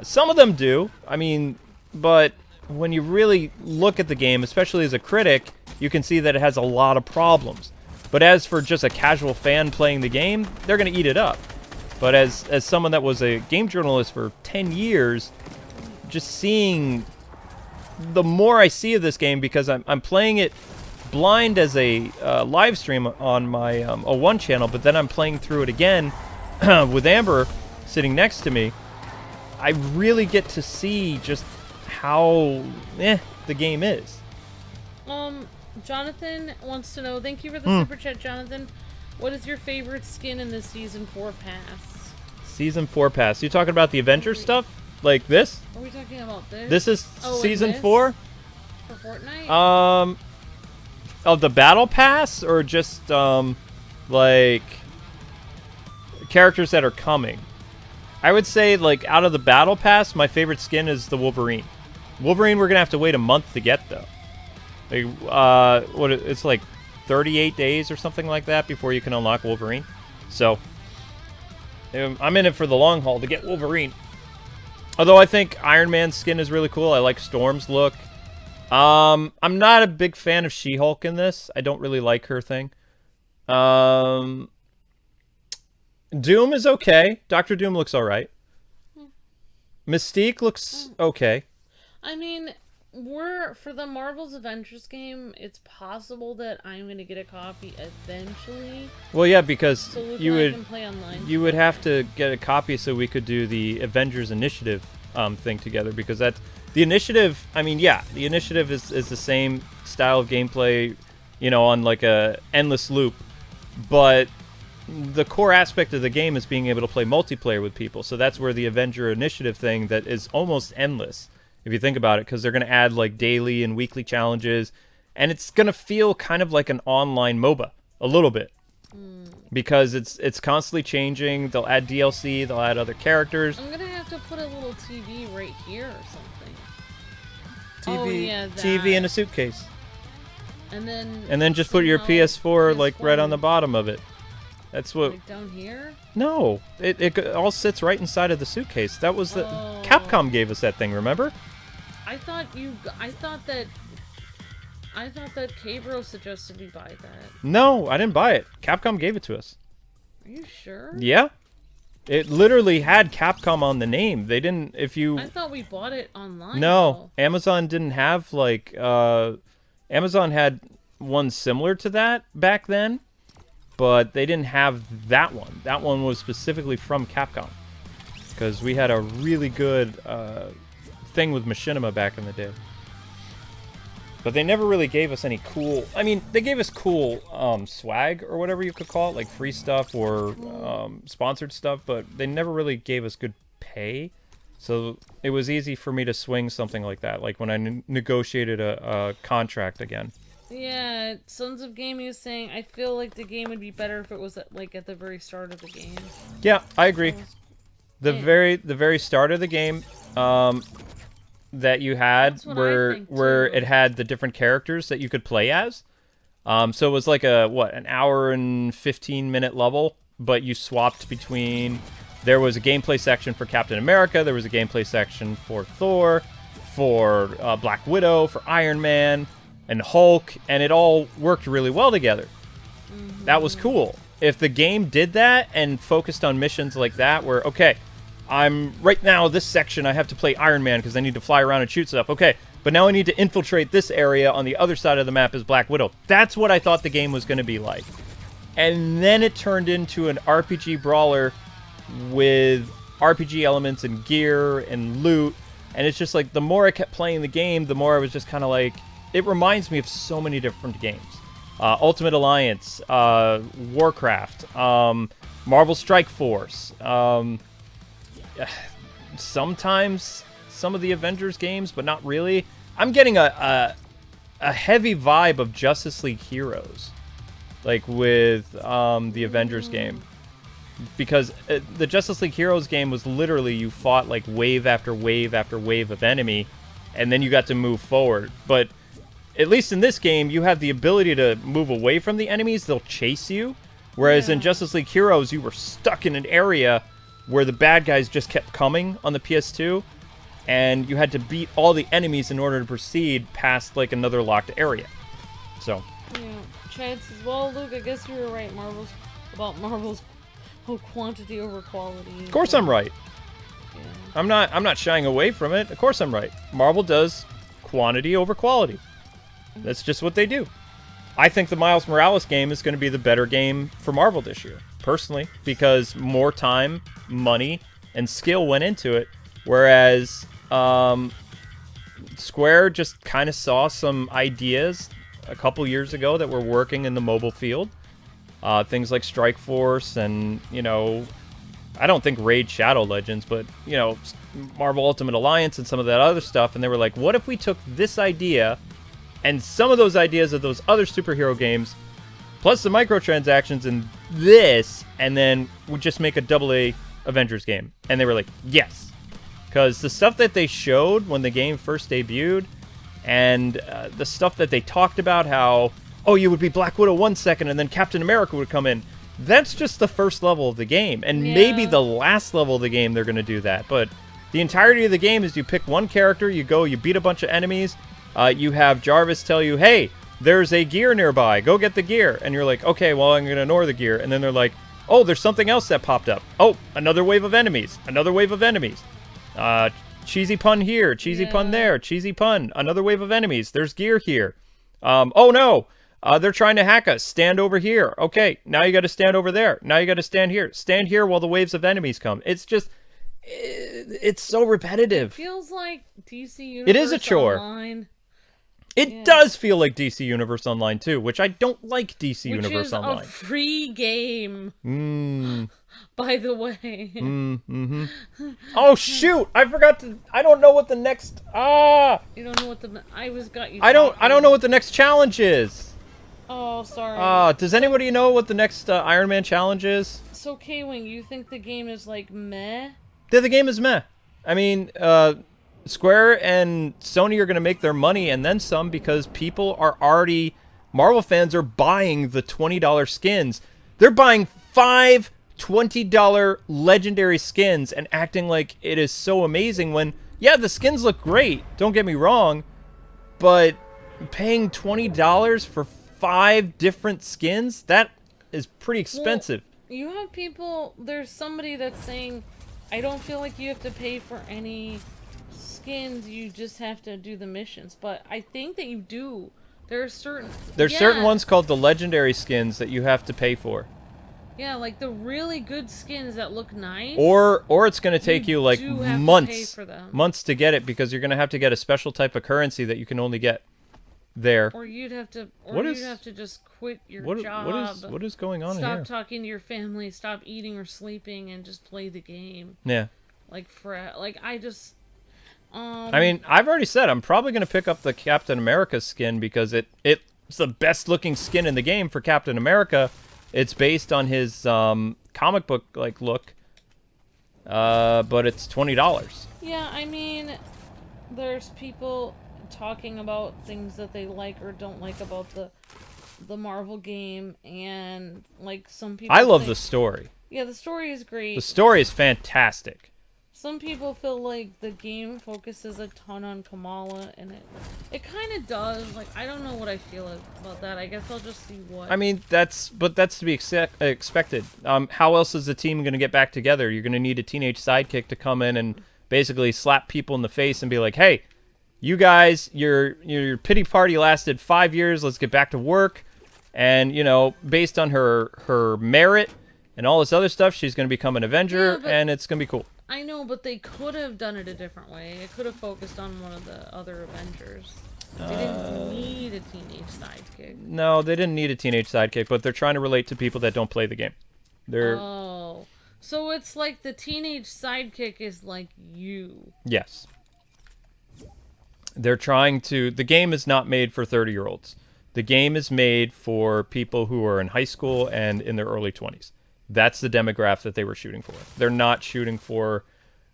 A: Some of them do, I mean, but when you really look at the game, especially as a critic, you can see that it has a lot of problems. But as for just a casual fan playing the game, they're going to eat it up. But as someone that was a game journalist for 10 years, just seeing the more I see of this game, because I'm playing it blind as a live stream on my O1 channel, but then I'm playing through it again with Amber sitting next to me, I really get to see just how the game is.
B: Jonathan wants to know, thank you for the super chat, Jonathan. What is your favorite skin in the Season 4 pass?
A: Season 4 pass. You talking about the Avengers stuff? Like this?
B: Are we talking about this?
A: This is Season 4?
B: For Fortnite?
A: Of the Battle Pass? Or just, like, characters that are coming? I would say, like, out of the Battle Pass, my favorite skin is the Wolverine. Wolverine we're going to have to wait a month to get, though. Like, it's like 38 days or something like that before you can unlock Wolverine. So, I'm in it for the long haul to get Wolverine. Although I think Iron Man's skin is really cool. I like Storm's look. I'm not a big fan of She-Hulk in this. I don't really like her thing. Doom is okay. Dr. Doom looks alright. Mystique looks okay.
B: I mean, for the Marvel's Avengers game, it's possible that I'm going to get a copy eventually.
A: Well, yeah, because
B: so
A: you
B: can play online.
A: You would have to get a copy so we could do the Avengers Initiative thing together, because that's the Initiative. I mean, yeah, the Initiative is the same style of gameplay, you know, on like a endless loop, but the core aspect of the game is being able to play multiplayer with people. So that's where the Avenger Initiative thing that is almost endless, if you think about it, because they're going to add like daily and weekly challenges, and it's going to feel kind of like an online MOBA a little bit, because it's constantly changing. They'll add DLC, they'll add other characters.
B: I'm going to have to put a little TV right here or something.
A: TV in a suitcase.
B: And
A: then just put your PS4 like right on the bottom of it. That's what.
B: Like down here?
A: No, it all sits right inside of the suitcase. That was the Capcom gave us that thing. Remember?
B: I thought that K-Bro suggested we buy that.
A: No, I didn't buy it. Capcom gave it to us.
B: Are you sure?
A: Yeah. It literally had Capcom on the name. They didn't.
B: I thought we bought it online.
A: No, though. Amazon didn't have like. Amazon had one similar to that back then, but they didn't have that one. That one was specifically from Capcom, because we had a really good thing with Machinima back in the day. But they never really gave us any cool... I mean, they gave us cool swag, or whatever you could call it, like free stuff or sponsored stuff, but they never really gave us good pay. So it was easy for me to swing something like that, like when I negotiated a contract again.
B: Yeah, Sons of Gaming is saying, I feel like the game would be better if it was at the very start of the game.
A: Yeah, I agree. The very start of the game that you had where it had the different characters that you could play as. So it was like an hour and 15-minute level, but you swapped between... There was a gameplay section for Captain America, there was a gameplay section for Thor, for Black Widow, for Iron Man, and Hulk, and it all worked really well together. That was cool. If the game did that and focused on missions like that, where, okay, right now, this section, I have to play Iron Man because I need to fly around and shoot stuff. Okay, but now I need to infiltrate this area on the other side of the map as Black Widow. That's what I thought the game was going to be like. And then it turned into an RPG brawler with RPG elements and gear and loot. And it's just like, the more I kept playing the game, the more I was just kind of like, it reminds me of so many different games. Ultimate Alliance, Warcraft, Marvel Strike Force, sometimes some of the Avengers games, but not really. I'm getting a heavy vibe of Justice League Heroes, like with the Avengers game. because the Justice League Heroes game was literally you fought like wave after wave after wave of enemy, and then you got to move forward. But at least in this game, you have the ability to move away from the enemies. They'll chase you. Whereas in Justice League Heroes, you were stuck in an area where the bad guys just kept coming on the PS2, and you had to beat all the enemies in order to proceed past like another locked area. So.
B: Yeah. Chad says, well, Luke, I guess you were right. Marvel's quantity over quality.
A: Of course I'm right.
B: Yeah.
A: I'm not shying away from it. Of course I'm right. Marvel does quantity over quality. That's just what they do. I think the Miles Morales game is going to be the better game for Marvel this year, personally, because more time, money, and skill went into it, whereas Square just kind of saw some ideas a couple years ago that were working in the mobile field. Things like Strike Force and, you know, I don't think Raid Shadow Legends, but, you know, Marvel Ultimate Alliance and some of that other stuff, and they were like, what if we took this idea and some of those ideas of those other superhero games, plus the microtransactions in this, and then we just make a AA Avengers game? And they were like, yes. Because the stuff that they showed when the game first debuted, and the stuff that they talked about, how, oh, you would be Black Widow 1 second, and then Captain America would come in. That's just the first level of the game. And maybe the last level of the game they're going to do that. But the entirety of the game is you pick one character, you go, you beat a bunch of enemies, you have Jarvis tell you, hey, there's a gear nearby, go get the gear. And you're like, okay, well, I'm going to ignore the gear. And then they're like, oh, there's something else that popped up. Oh, another wave of enemies. Another wave of enemies. Cheesy pun here, cheesy pun there, cheesy pun. Another wave of enemies. There's gear here. Oh, no. They're trying to hack us. Stand over here. Okay, now you got to stand over there. Now you got to stand here. Stand here while the waves of enemies come. It's just... It's so repetitive.
B: It feels like DC Universe
A: It is a chore.
B: Online.
A: It does feel like DC Universe Online, too, which I don't like DC Universe Online.
B: Which is a free game. By the way.
A: Oh, shoot! I forgot to... I don't know what the next...
B: You don't know what the...
A: I don't know what the next challenge is.
B: Oh, sorry.
A: Does anybody know what the next Iron Man challenge is?
B: So, K-Wing, you think the game is, like, meh?
A: Yeah, the game is meh. I mean, Square and Sony are going to make their money and then some, because people are already... Marvel fans are buying the $20 skins. They're buying 5 $20 legendary skins and acting like it is so amazing when, yeah, the skins look great, don't get me wrong, but paying $20 for 5 different skins, that is pretty expensive.
B: Well, you have people... There's somebody that's saying, I don't feel like you have to pay for any... skins, you just have to do the missions, but I think that you do. There's certain
A: ones called the legendary skins that you have to pay for.
B: Yeah, like the really good skins that look nice.
A: Or it's going to take you like months to get it, because you're going to have to get a special type of currency that you can only get there.
B: Or you'd have to just quit your job.
A: What is going on here?
B: Stop talking to your family, stop eating or sleeping, and just play the game.
A: Yeah.
B: I
A: mean, I've already said I'm probably going to pick up the Captain America skin because it's the best looking skin in the game for Captain America. It's based on his comic book like look, but it's $20.
B: Yeah, I mean, there's people talking about things that they like or don't like about the Marvel game, and like some people.
A: I love the story.
B: Yeah, the story is great.
A: The story is fantastic.
B: Some people feel like the game focuses a ton on Kamala, and it kind of does. Like, I don't know what I feel about that. I guess I'll just see what...
A: I mean, that's to be expected. How else is the team going to get back together? You're going to need a teenage sidekick to come in and basically slap people in the face and be like, hey, you guys, your pity party lasted 5 years. Let's get back to work. And, you know, based on her merit and all this other stuff, she's going to become an Avenger, and it's going to be cool.
B: I know, but they could have done it a different way. It could have focused on one of the other Avengers. They didn't need a teenage sidekick.
A: No, they didn't need a teenage sidekick, but they're trying to relate to people that don't play the game.
B: Oh. So it's like the teenage sidekick is like you.
A: Yes. They're trying to... The game is not made for 30-year-olds. The game is made for people who are in high school and in their early 20s. That's the demographic that they were shooting for. They're not shooting for,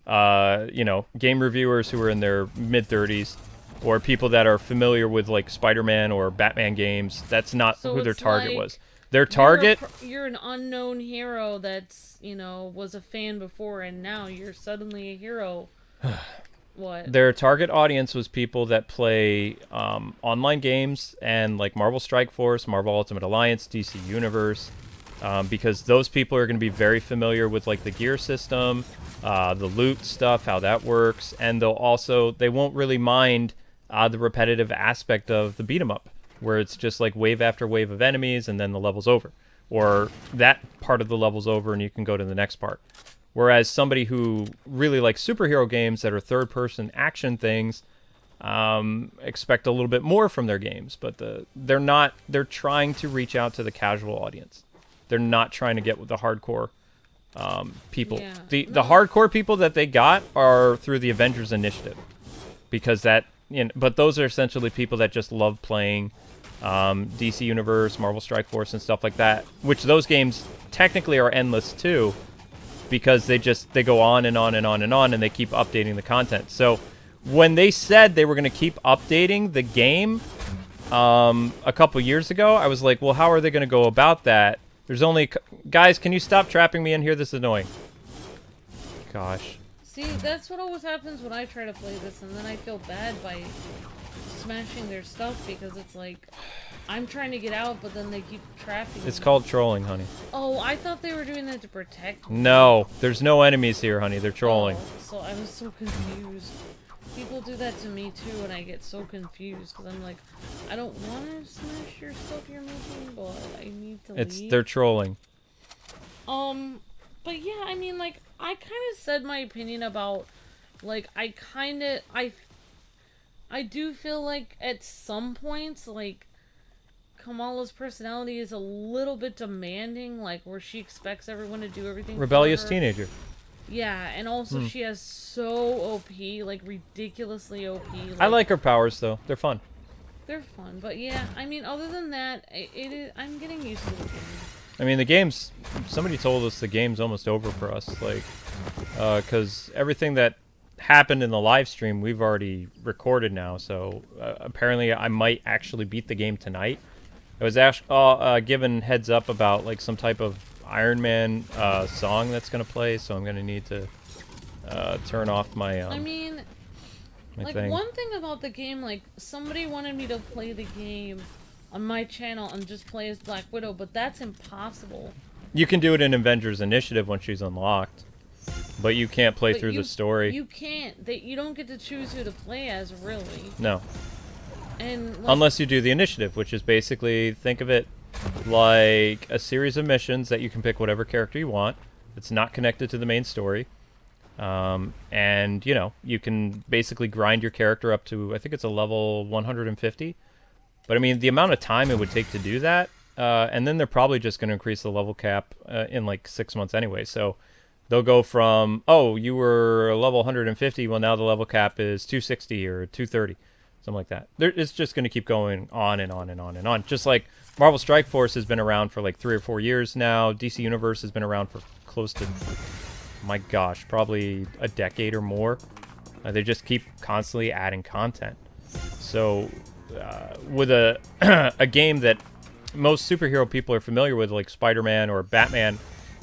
A: you know, game reviewers who are in their mid-30s or people that are familiar with, like, Spider-Man or Batman games. That's not who their target was. Their target...
B: You're an unknown hero that's, you know, was a fan before, and now you're suddenly a hero. What?
A: Their target audience was people that play online games and, like, Marvel Strike Force, Marvel Ultimate Alliance, DC Universe, because those people are going to be very familiar with, like, the gear system, the loot stuff, how that works, and they won't really mind the repetitive aspect of the beat 'em up, where it's just like wave after wave of enemies and then the level's over, or that part of the level's over and you can go to the next part. Whereas somebody who really likes superhero games that are third-person action things expect a little bit more from their games, but they're trying to reach out to the casual audience. They're not trying to get with the hardcore people.
B: Yeah.
A: The hardcore people that they got are through the Avengers initiative, because that, you know, but those are essentially people that just love playing DC Universe, Marvel Strike Force, and stuff like that, which those games technically are endless too, because they go on and on and on and on, and they keep updating the content. So when they said they were going to keep updating the game a couple years ago, I was like, well, how are they going to go about that? There's only... Guys, can you stop trapping me in here? This is annoying. Gosh.
B: See, that's what always happens when I try to play this, and then I feel bad by smashing their stuff, because it's like, I'm trying to get out, but then they keep trapping me.
A: It's called trolling, honey.
B: Oh, I thought they were doing that to protect me.
A: No, there's no enemies here, honey. They're trolling.
B: Oh, so I was so confused. People do that to me too, and I get so confused, because I'm like, I don't want to smash your stuff you're making, but I need to leave.
A: They're trolling.
B: But yeah, I mean, like, I kind of said my opinion about, like, I do feel like at some points, like, Kamala's personality is a little bit demanding, like, where she expects everyone to do everything
A: Rebellious
B: for her.
A: teenager.
B: Yeah, and also she has so OP, like, ridiculously OP. Like,
A: I like her powers, though. They're fun.
B: They're fun, but yeah, I mean, other than that, I'm getting used to the game.
A: I mean, the game's... Somebody told us the game's almost over for us, like, because everything that happened in the live stream, we've already recorded now, so apparently I might actually beat the game tonight. I was given heads up about, like, some type of IronMan song that's going to play, so I'm going to need to turn off my,
B: I mean, like,
A: thing.
B: one thing about the game, like, somebody wanted me to play the game on my channel and just play as Black Widow, but that's impossible.
A: You can do it in Avengers Initiative when she's unlocked, but you can't play through the story.
B: You can't. You don't get to choose who to play as, really.
A: No.
B: And like,
A: unless you do the initiative, which is basically, think of it like a series of missions that you can pick whatever character you want. It's not connected to the main story. And, you know, you can basically grind your character up to, I think it's a level 150. But, I mean, the amount of time it would take to do that, and then they're probably just going to increase the level cap in, like, 6 months anyway. So they'll go from, oh, you were level 150, well, now the level cap is 260 or 230, something like that. It's just going to keep going on and on and on and on. Just like Marvel Strike Force has been around for, like, 3 or 4 years now. DC Universe has been around for close to, my gosh, probably a decade or more. They just keep constantly adding content. So with a a game that most superhero people are familiar with, like Spider-Man or Batman,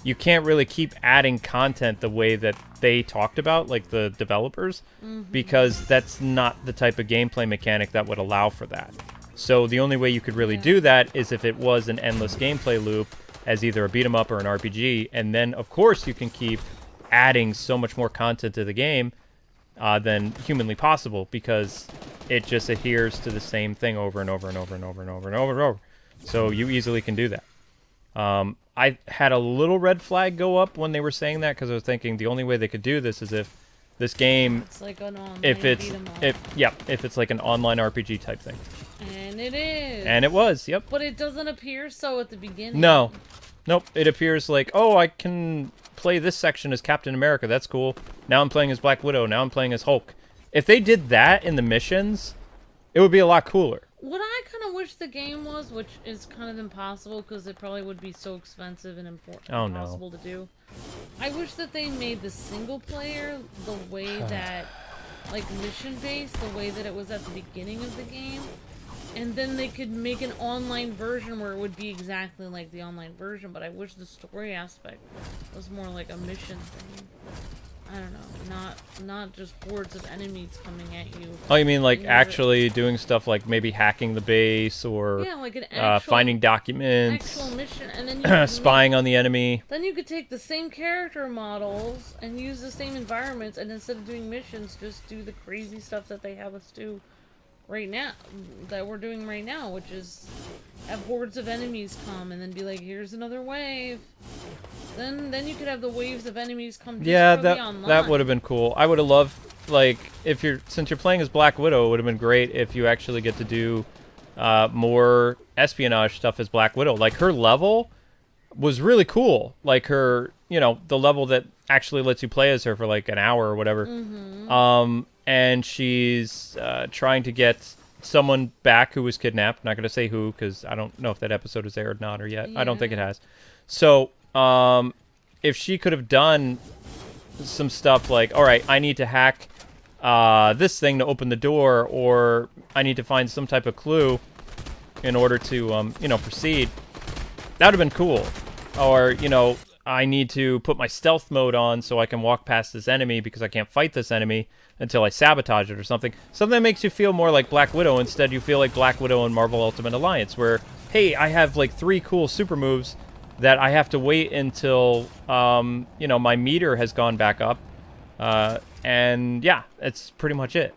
A: you can't really keep adding content the way that they talked about, like the developers, because that's not the type of gameplay mechanic that would allow for that. So the only way you could really do that is if it was an endless gameplay loop as either a beat-em-up or an RPG, and then, of course, you can keep adding so much more content to the game than humanly possible, because it just adheres to the same thing over and over and over and over and over and over and over. So you easily can do that. I had a little red flag go up when they were saying that, because I was thinking the only way they could do this is if this game,
B: it's like an online
A: if it's
B: beat-em-up.
A: if it's like an online RPG type thing.
B: And it is.
A: And it was, yep.
B: But it doesn't appear so at the beginning.
A: No. Nope. It appears like, oh, I can play this section as Captain America. That's cool. Now I'm playing as Black Widow. Now I'm playing as Hulk. If they did that in the missions, it would be a lot cooler.
B: What I kind of wish the game was, which is kind of impossible because it probably would be so expensive and impossible to do. I wish that they made the single player the way that, like, mission-based, the way that it was at the beginning of the game. And then they could make an online version where it would be exactly like the online version, but I wish the story aspect was more like a mission thing. I don't know, not just hordes of enemies coming at you.
A: Oh, you mean like actually doing stuff like maybe hacking the base or
B: like an actual,
A: finding documents,
B: actual mission, and then you
A: spying on the enemy.
B: Then you could take the same character models and use the same environments, and instead of doing missions, just do the crazy stuff that they have us do right now, that we're doing right now, which is have hordes of enemies come and then be like, here's another wave. Then you could have the waves of enemies come just for the online.
A: That would have been cool. I would have loved, like, since you're playing as Black Widow, it would have been great if you actually get to do more espionage stuff as Black Widow. Like, her level was really cool. Like, her, the level that actually lets you play as her for like an hour or whatever. And she's trying to get someone back who was kidnapped. Not going to say who, because I don't know if that episode is aired or not or yet. Yeah. I don't think it has. So, if she could have done some stuff like, all right, I need to hack this thing to open the door, or I need to find some type of clue in order to, proceed, that would have been cool. Or, I need to put my stealth mode on so I can walk past this enemy because I can't fight this enemy until I sabotage it or something. Something that makes you feel more like Black Widow. Instead, you feel like Black Widow in Marvel Ultimate Alliance, where, hey, I have like 3 cool super moves that I have to wait until, my meter has gone back up. And yeah, that's pretty much it.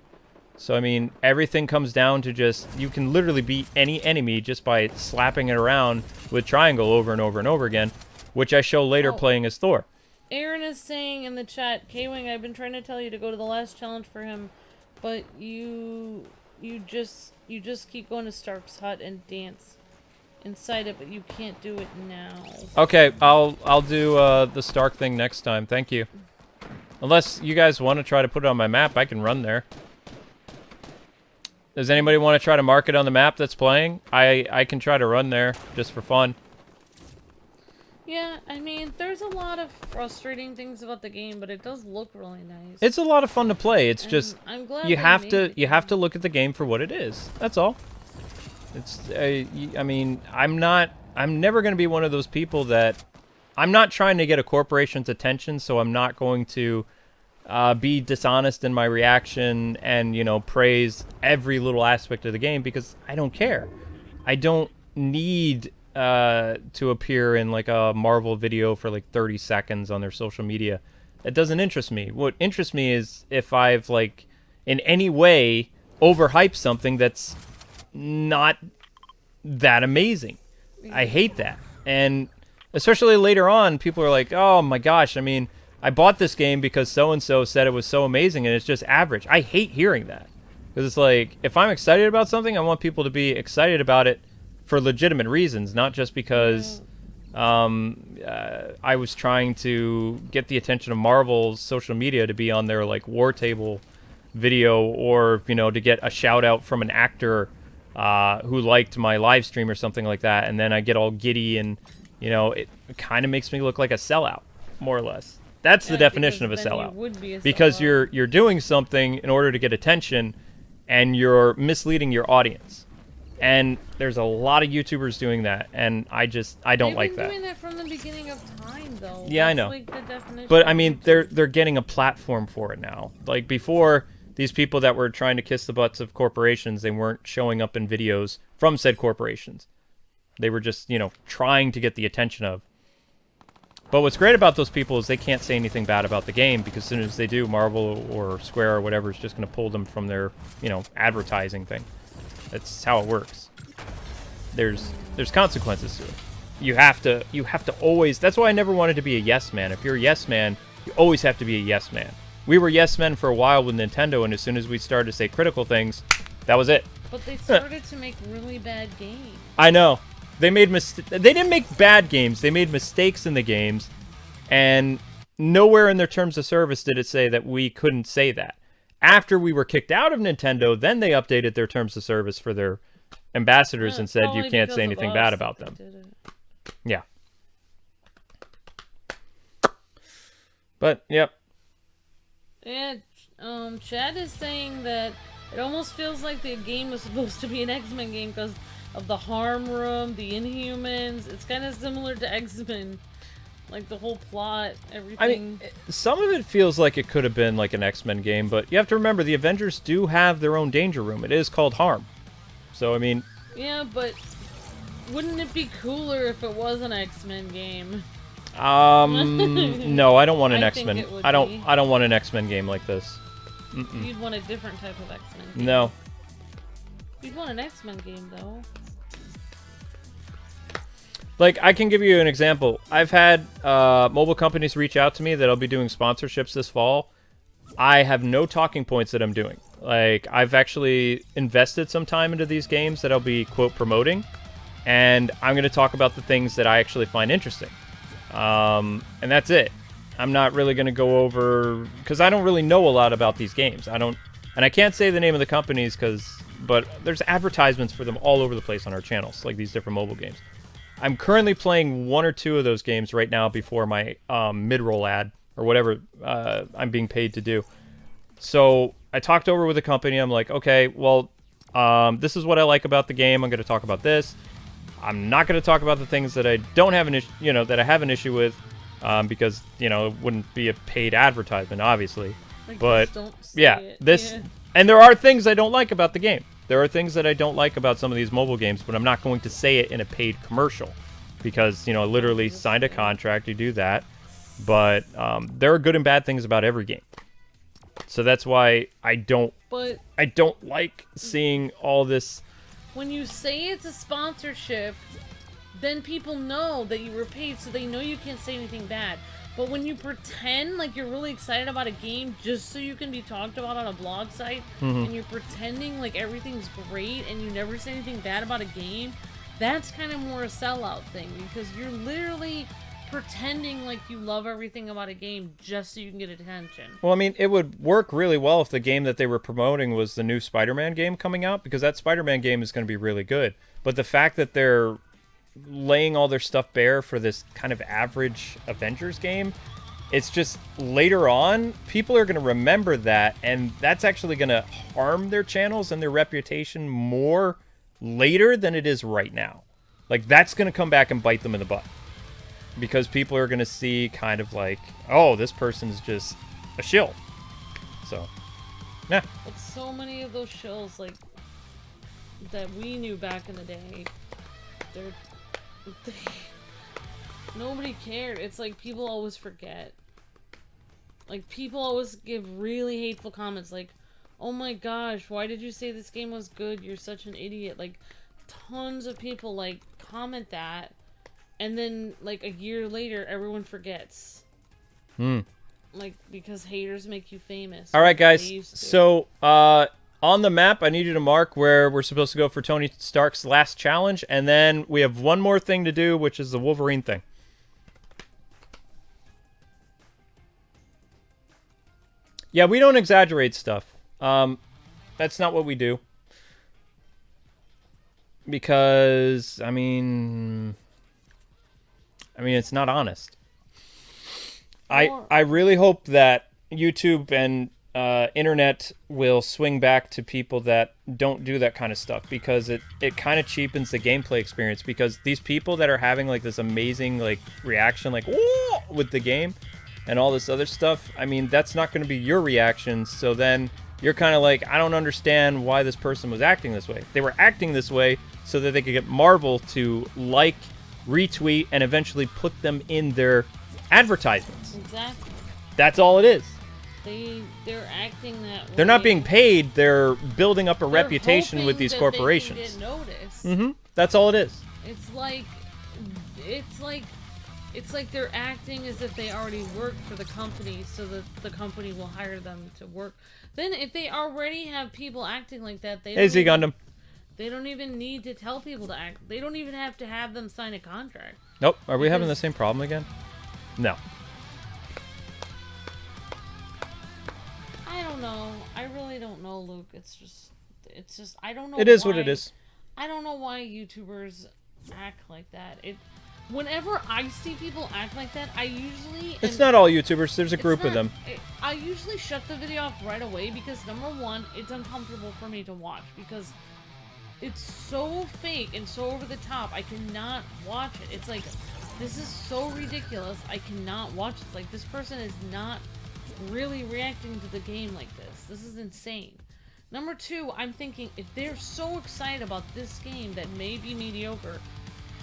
A: So, I mean, everything comes down to just, you can literally beat any enemy just by slapping it around with triangle over and over and over again, which I show later playing as Thor.
B: Aaron is saying in the chat, K-Wing, I've been trying to tell you to go to the last challenge for him, but you just keep going to Stark's hut and dance inside it, but you can't do it now.
A: Okay, I'll do the Stark thing next time. Thank you. Unless you guys want to try to put it on my map, I can run there. Does anybody want to try to mark it on the map that's playing? I can try to run there just for fun.
B: Yeah, I mean, there's a lot of frustrating things about the game, but it does look really nice.
A: It's a lot of fun to play. It's just
B: I'm glad
A: you have to look at the game for what it is. That's all. It's I mean, I'm never going to be one of those people that I'm not trying to get a corporation's attention, so I'm not going to be dishonest in my reaction and, praise every little aspect of the game because I don't care. I don't need to appear in like a Marvel video for like 30 seconds on their social media. It doesn't interest me. What interests me is if I've like in any way overhyped something that's not that amazing. I hate that. And especially later on, people are like, oh my gosh, I mean, I bought this game because so-and-so said it was so amazing and it's just average. I hate hearing that. Because it's like, if I'm excited about something, I want people to be excited about it for legitimate reasons, not just because I was trying to get the attention of Marvel's social media to be on their like war table video, or to get a shout out from an actor who liked my live stream or something like that, and then I get all giddy and it kind of makes me look like a sellout, more or less. That's the definition of a sellout. Because you're doing something in order to get attention, and you're misleading your audience. And there's a lot of YouTubers doing that, and I don't like that.
B: They've been doing that from the beginning of time, though.
A: Yeah, I know.
B: Like the definition.
A: But I mean, they're getting a platform for it now. Like before, these people that were trying to kiss the butts of corporations, they weren't showing up in videos from said corporations. They were just, trying to get the attention of. But what's great about those people is they can't say anything bad about the game, because as soon as they do, Marvel or Square or whatever is just going to pull them from their, advertising thing. That's how it works. There's consequences to it. You have to always. That's why I never wanted to be a yes man. If you're a yes man, you always have to be a yes man. We were yes men for a while with Nintendo, and as soon as we started to say critical things, that was it.
B: But they started to make really bad games.
A: I know. They didn't make bad games. They made mistakes in the games, and nowhere in their terms of service did it say that we couldn't say that. After we were kicked out of Nintendo, then they updated their terms of service for their ambassadors and said you
B: probably
A: can't
B: because
A: say
B: of
A: anything
B: us
A: bad
B: that
A: about
B: they
A: them.
B: did it.
A: Yeah. But, yep.
B: Yeah, Chad is saying that it almost feels like the game was supposed to be an X-Men game because of the harm room, the Inhumans. It's kind of similar to X-Men. Like the whole plot, everything.
A: I mean, some of it feels like it could have been like an X-Men game, but you have to remember the Avengers do have their own danger room. It is called Harm. So, I mean...
B: Yeah, but wouldn't it be cooler if it was an X-Men game?
A: No, I don't want an X-Men. I don't want an X-Men game like this.
B: You'd want a different type of X-Men game.
A: No.
B: You'd want an X-Men game, though.
A: Like, I can give you an example. I've had mobile companies reach out to me that I'll be doing sponsorships this fall. I have no talking points that I'm doing. Like, I've actually invested some time into these games that I'll be, quote, promoting. And I'm going to talk about the things that I actually find interesting. And that's it. I'm not really going to go over... Because I don't really know a lot about these games. And I can't say the name of the companies but there's advertisements for them all over the place on our channels, like these different mobile games. I'm currently playing 1 or 2 of those games right now before my mid-roll ad, or whatever I'm being paid to do. So I talked over with the company. I'm like, okay, well, this is what I like about the game. I'm going to talk about this. I'm not going to talk about the things that I don't have an issue, that I have an issue with, because it wouldn't be a paid advertisement, obviously.
B: Like,
A: but
B: don't
A: yeah, and there are things I don't like about the game. There are things that I don't like about some of these mobile games, but I'm not going to say it in a paid commercial because, I literally signed a contract to do that. But there are good and bad things about every game. So that's why I don't like seeing all this.
B: When you say it's a sponsorship, then people know that you were paid, so they know you can't say anything bad. But when you pretend like you're really excited about a game just so you can be talked about on a blog site, and you're pretending like everything's great and you never say anything bad about a game, that's kind of more a sellout thing, because you're literally pretending like you love everything about a game just so you can get attention.
A: Well, I mean, it would work really well if the game that they were promoting was the new Spider-Man game coming out, because that Spider-Man game is going to be really good. But the fact that they're laying all their stuff bare for this kind of average Avengers game, it's just later on people are going to remember that, and that's actually going to harm their channels and their reputation more later than it is right now. Like, that's going to come back and bite them in the butt, because people are going to see kind of like, oh, this person's just a shill. So yeah,
B: but so many of those shills, like, that we knew back in the day, nobody cared. It's like people always forget. Like, people always give really hateful comments like, oh my gosh, why did you say this game was good? You're such an idiot. Like, tons of people like comment that, and then like a year later everyone forgets. Like, because haters make you famous.
A: All right, guys, so on the map, I need you to mark where we're supposed to go for Tony Stark's last challenge, and then we have one more thing to do, which is the Wolverine thing. Yeah, we don't exaggerate stuff. That's not what we do. Because, I mean, it's not honest. I really hope that YouTube and internet will swing back to people that don't do that kind of stuff, because it kind of cheapens the gameplay experience, because these people that are having like this amazing like reaction like whoa with the game and all this other stuff, I mean, that's not going to be your reaction. So then you're kind of like, I don't understand why this person was acting this way. They were acting this way so that they could get Marvel to like, retweet, and eventually put them in their advertisements.
B: Exactly.
A: That's all it is.
B: They're acting that way.
A: They're not being paid. They're building up a reputation with these corporations.
B: They can get noticed.
A: That's all it is.
B: It's like they're acting as if they already work for the company, so that the company will hire them to work. Then, if they already have people acting like that, they don't even need to tell people to act. They don't even have to have them sign a contract.
A: Nope. Are we having the same problem again? No.
B: I don't know. I really don't know, Luke. It's just I don't know.
A: It is what it is.
B: I don't know why YouTubers act like that. Whenever I see people act like that, I usually...
A: It's not all YouTubers. There's a group of them.
B: I usually shut the video off right away because, number one, it's uncomfortable for me to watch because it's so fake and so over the top. I cannot watch it. It's like, this is so ridiculous. I cannot watch it. It's like, this person is not really reacting to the game like this. This is insane. Number two, I'm thinking, if they're so excited about this game that may be mediocre,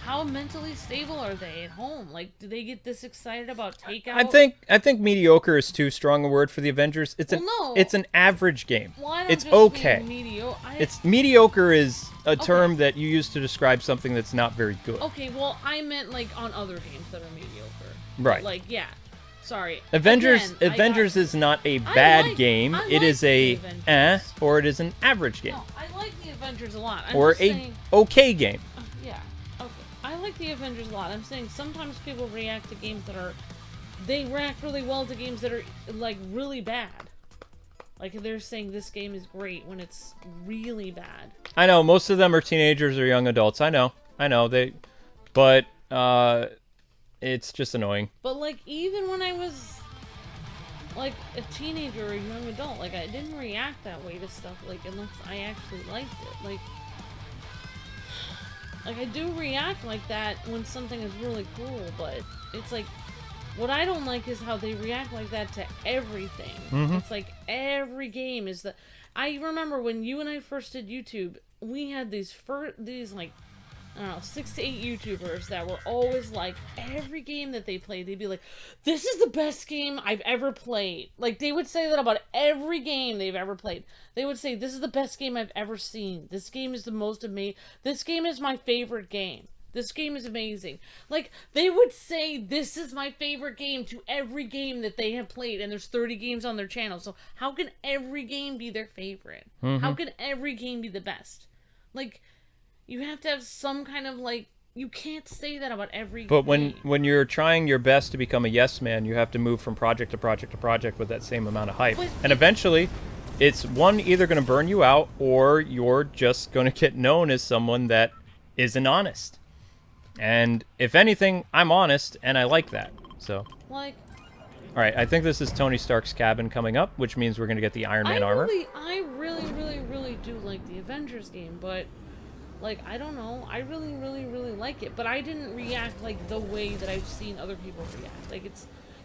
B: how mentally stable are they at home? Like, do they get this excited about Takeout?
A: I think mediocre is too strong a word for the Avengers. It's it's an average game.
B: Well, I don't
A: it's
B: just
A: okay.
B: Mean
A: mediocre is a term that you use to describe something that's not very good.
B: Okay, well, I meant like on other games that are mediocre.
A: Right.
B: Like, yeah. Sorry.
A: Avengers is not a bad game. It is a or it is an average game.
B: No, I like the Avengers a lot.
A: Or a okay game.
B: Yeah. Okay. I like the Avengers a lot. I'm saying sometimes people react to games they react really well to games that are like really bad. Like they're saying this game is great when it's really bad.
A: I know most of them are teenagers or young adults. I know but it's just annoying.
B: But like even when I was like a teenager or a young adult, like I didn't react that way to stuff like unless I actually liked it. Like I do react like that when something is really cool, but it's like what I don't like is how they react like that to everything. It's like every game is the. I remember when you and I first did YouTube, we had these like, I don't know, 6 to 8 YouTubers that were always like, every game that they played, they'd be like, this is the best game I've ever played. Like, they would say that about every game they've ever played. They would say, this is the best game I've ever seen. This game is the most amazing. This game is my favorite game. This game is amazing. Like, they would say, this is my favorite game to every game that they have played, and there's 30 games on their channel. So how can every game be their favorite? How can every game be the best? Like, you have to have some kind of, like, you can't say that about every game.
A: But when you're trying your best to become a yes man, you have to move from project to project to project with that same amount of hype. And eventually, it's either going to burn you out, or you're just going to get known as someone that isn't honest. And if anything, I'm honest, and I like that. So,
B: like,
A: all right, I think this is Tony Stark's cabin coming up, which means we're going to get the Iron Man armor.
B: I really do like the Avengers game, but, like, I don't know. I really like it, but I didn't react, like, the way that I've seen other people react. Like,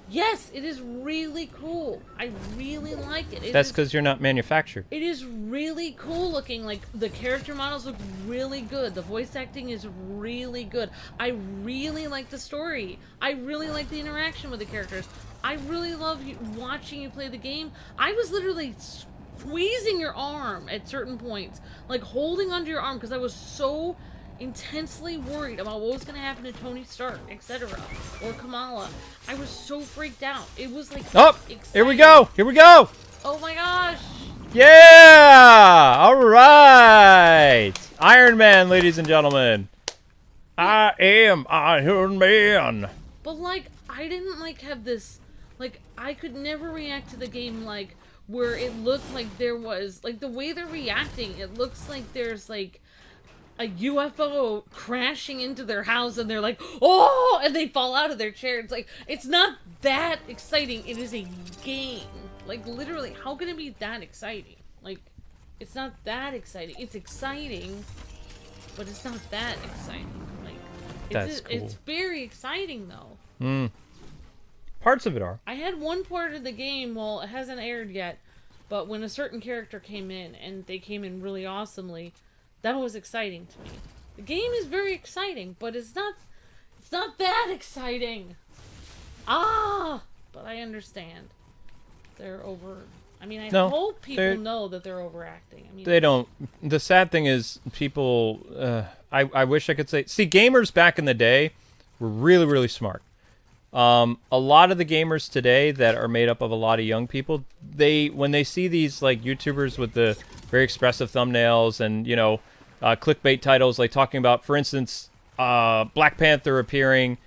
B: yes, it is really cool. I really like it.
A: That's because you're not manufactured.
B: It is really cool looking. Like, the character models look really good. The voice acting is really good. I really like the story. I really like the interaction with the characters. I really love watching you play the game. I was literally squeezing your arm at certain points. Like, holding onto your arm because I was so intensely worried about what was going to happen to Tony Stark, etc., or Kamala. I was so freaked out. It was like, exciting.
A: Here we go!
B: Oh my gosh!
A: Yeah! All right! Iron Man, ladies and gentlemen. I am Iron Man.
B: But like, I didn't like have this, like, I could never react to the game like where it looked like there was, like, the way they're reacting, it looks like there's like a UFO crashing into their house and they're like, oh, and they fall out of their chair. It's like, it's not that exciting. It is a game. Like, literally, how can it be that exciting? Like, it's not that exciting. It's exciting, but it's not that exciting. Like,
A: that's cool.
B: It's very exciting though.
A: Parts of it are.
B: I had one part of the game, well, it hasn't aired yet, but when a certain character came in and they came in really awesomely, that was exciting to me. The game is very exciting, but it's not that exciting. But I understand. They're over. I mean, I hope people know that they're overacting. I mean,
A: they don't. The sad thing is, people. I wish I could say. See, gamers back in the day were really, really smart. A lot of the gamers today that are made up of a lot of young people, when they see these like YouTubers with the very expressive thumbnails and clickbait titles, like talking about, for instance, Black Panther appearing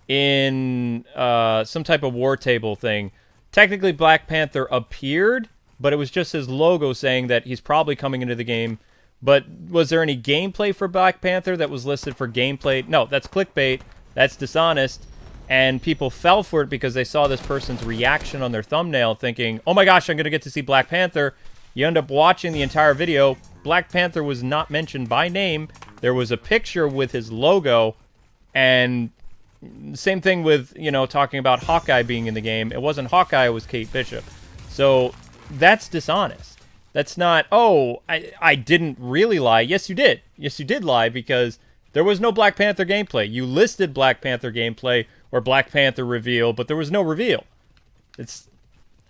A: in some type of war table thing. Technically, Black Panther appeared, but it was just his logo saying that he's probably coming into the game But was there any gameplay for Black Panther that was listed for gameplay? No, that's clickbait. That's dishonest. And people fell for it because they saw this person's reaction on their thumbnail thinking, oh my gosh, I'm going to get to see Black Panther. You end up watching the entire video. Black Panther was not mentioned by name. There was a picture with his logo. And same thing with, you know, talking about Hawkeye being in the game. It wasn't Hawkeye, it was Kate Bishop. So that's dishonest. That's not, oh, I didn't really lie. Yes, you did. Yes, you did lie because there was no Black Panther gameplay. You listed Black Panther gameplay or Black Panther reveal, but there was no reveal.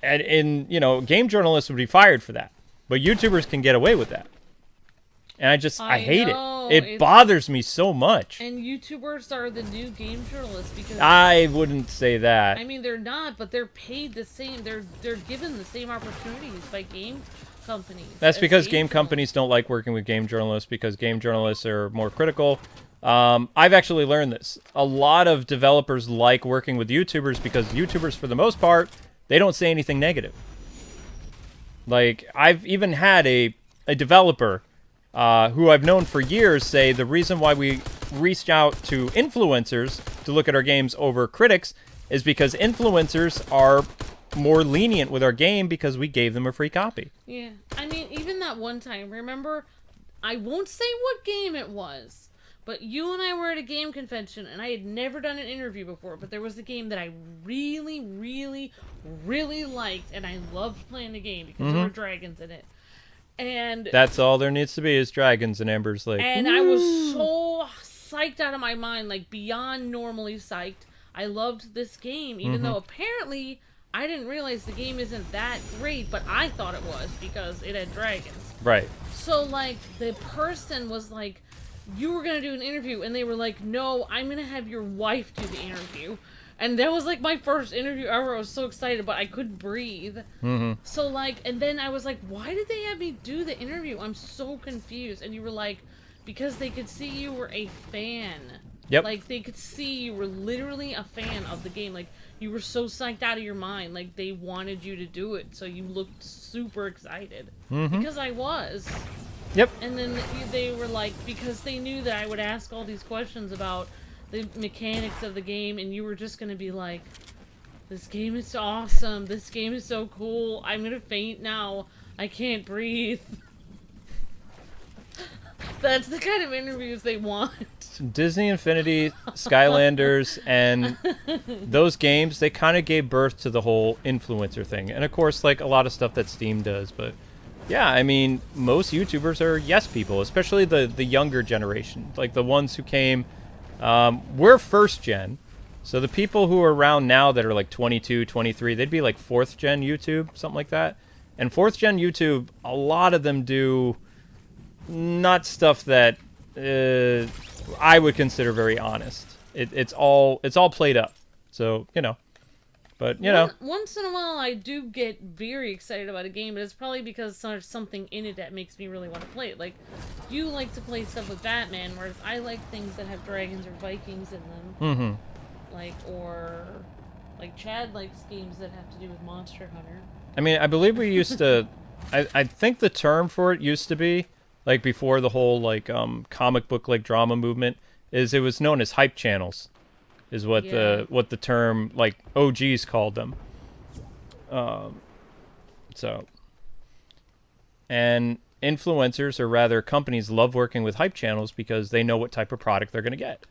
A: And you know, game journalists would be fired for that. But YouTubers can get away with that. And I hate it. It bothers me so much.
B: And YouTubers are the new game journalists because
A: I wouldn't say that.
B: I mean, they're not, but they're paid the same. They're given the same opportunities by game companies.
A: That's because game companies don't like working with game journalists because game journalists are more critical. I've actually learned this. A lot of developers like working with YouTubers because YouTubers, for the most part, they don't say anything negative. Like, I've even had a developer who I've known for years say the reason why we reached out to influencers to look at our games over critics is because influencers are more lenient with our game because we gave them a free copy.
B: Yeah. I mean, even that one time, remember, I won't say what game it was, but you and I were at a game convention, and I had never done an interview before, but there was a game that I really, really, really liked, and I loved playing the game because there were dragons in it. And
A: that's all there needs to be is dragons in Amber's Lake.
B: And I was so psyched out of my mind, like beyond normally psyched. I loved this game, even though apparently I didn't realize the game isn't that great, but I thought it was because it had dragons.
A: Right.
B: So, like, the person was like, you were going to do an interview, and they were like, no, I'm going to have your wife do the interview. And that was, like, my first interview ever. I was so excited, but I couldn't breathe. So, like, and then I was like, why did they have me do the interview? I'm so confused. And you were like, because they could see you were a fan.
A: Yep.
B: Like, they could see you were literally a fan of the game. Like, you were so psyched out of your mind. Like, they wanted you to do it. So you looked super excited. Because I was.
A: Yep.
B: And then they were like, because they knew that I would ask all these questions about the mechanics of the game, and you were just going to be like, this game is awesome. This game is so cool. I'm going to faint now. I can't breathe. That's the kind of interviews they want.
A: Disney Infinity, Skylanders, and those games, they kind of gave birth to the whole influencer thing. And of course, like a lot of stuff that Steam does, but yeah, I mean, most YouTubers are yes people, especially the younger generation, like the ones who came. We're first gen, so the people who are around now that are like 22, 23, they'd be like fourth gen YouTube, something like that. And fourth gen YouTube, a lot of them do not stuff that I would consider very honest. It's all played up. So, you know. But, you know.
B: Once in a while, I do get very excited about a game, but it's probably because there's something in it that makes me really want to play it. Like, you like to play stuff with Batman, whereas I like things that have dragons or Vikings in them. Like, or, like, Chad likes games that have to do with Monster Hunter.
A: I mean, I believe we used to... I think the term for it used to be, like, before the whole, like, comic book, like, drama movement, is it was known as hype channels. Is what the term, like, OGs called them. So, and influencers, or rather companies, love working with hype channels because they know what type of product they're going to get.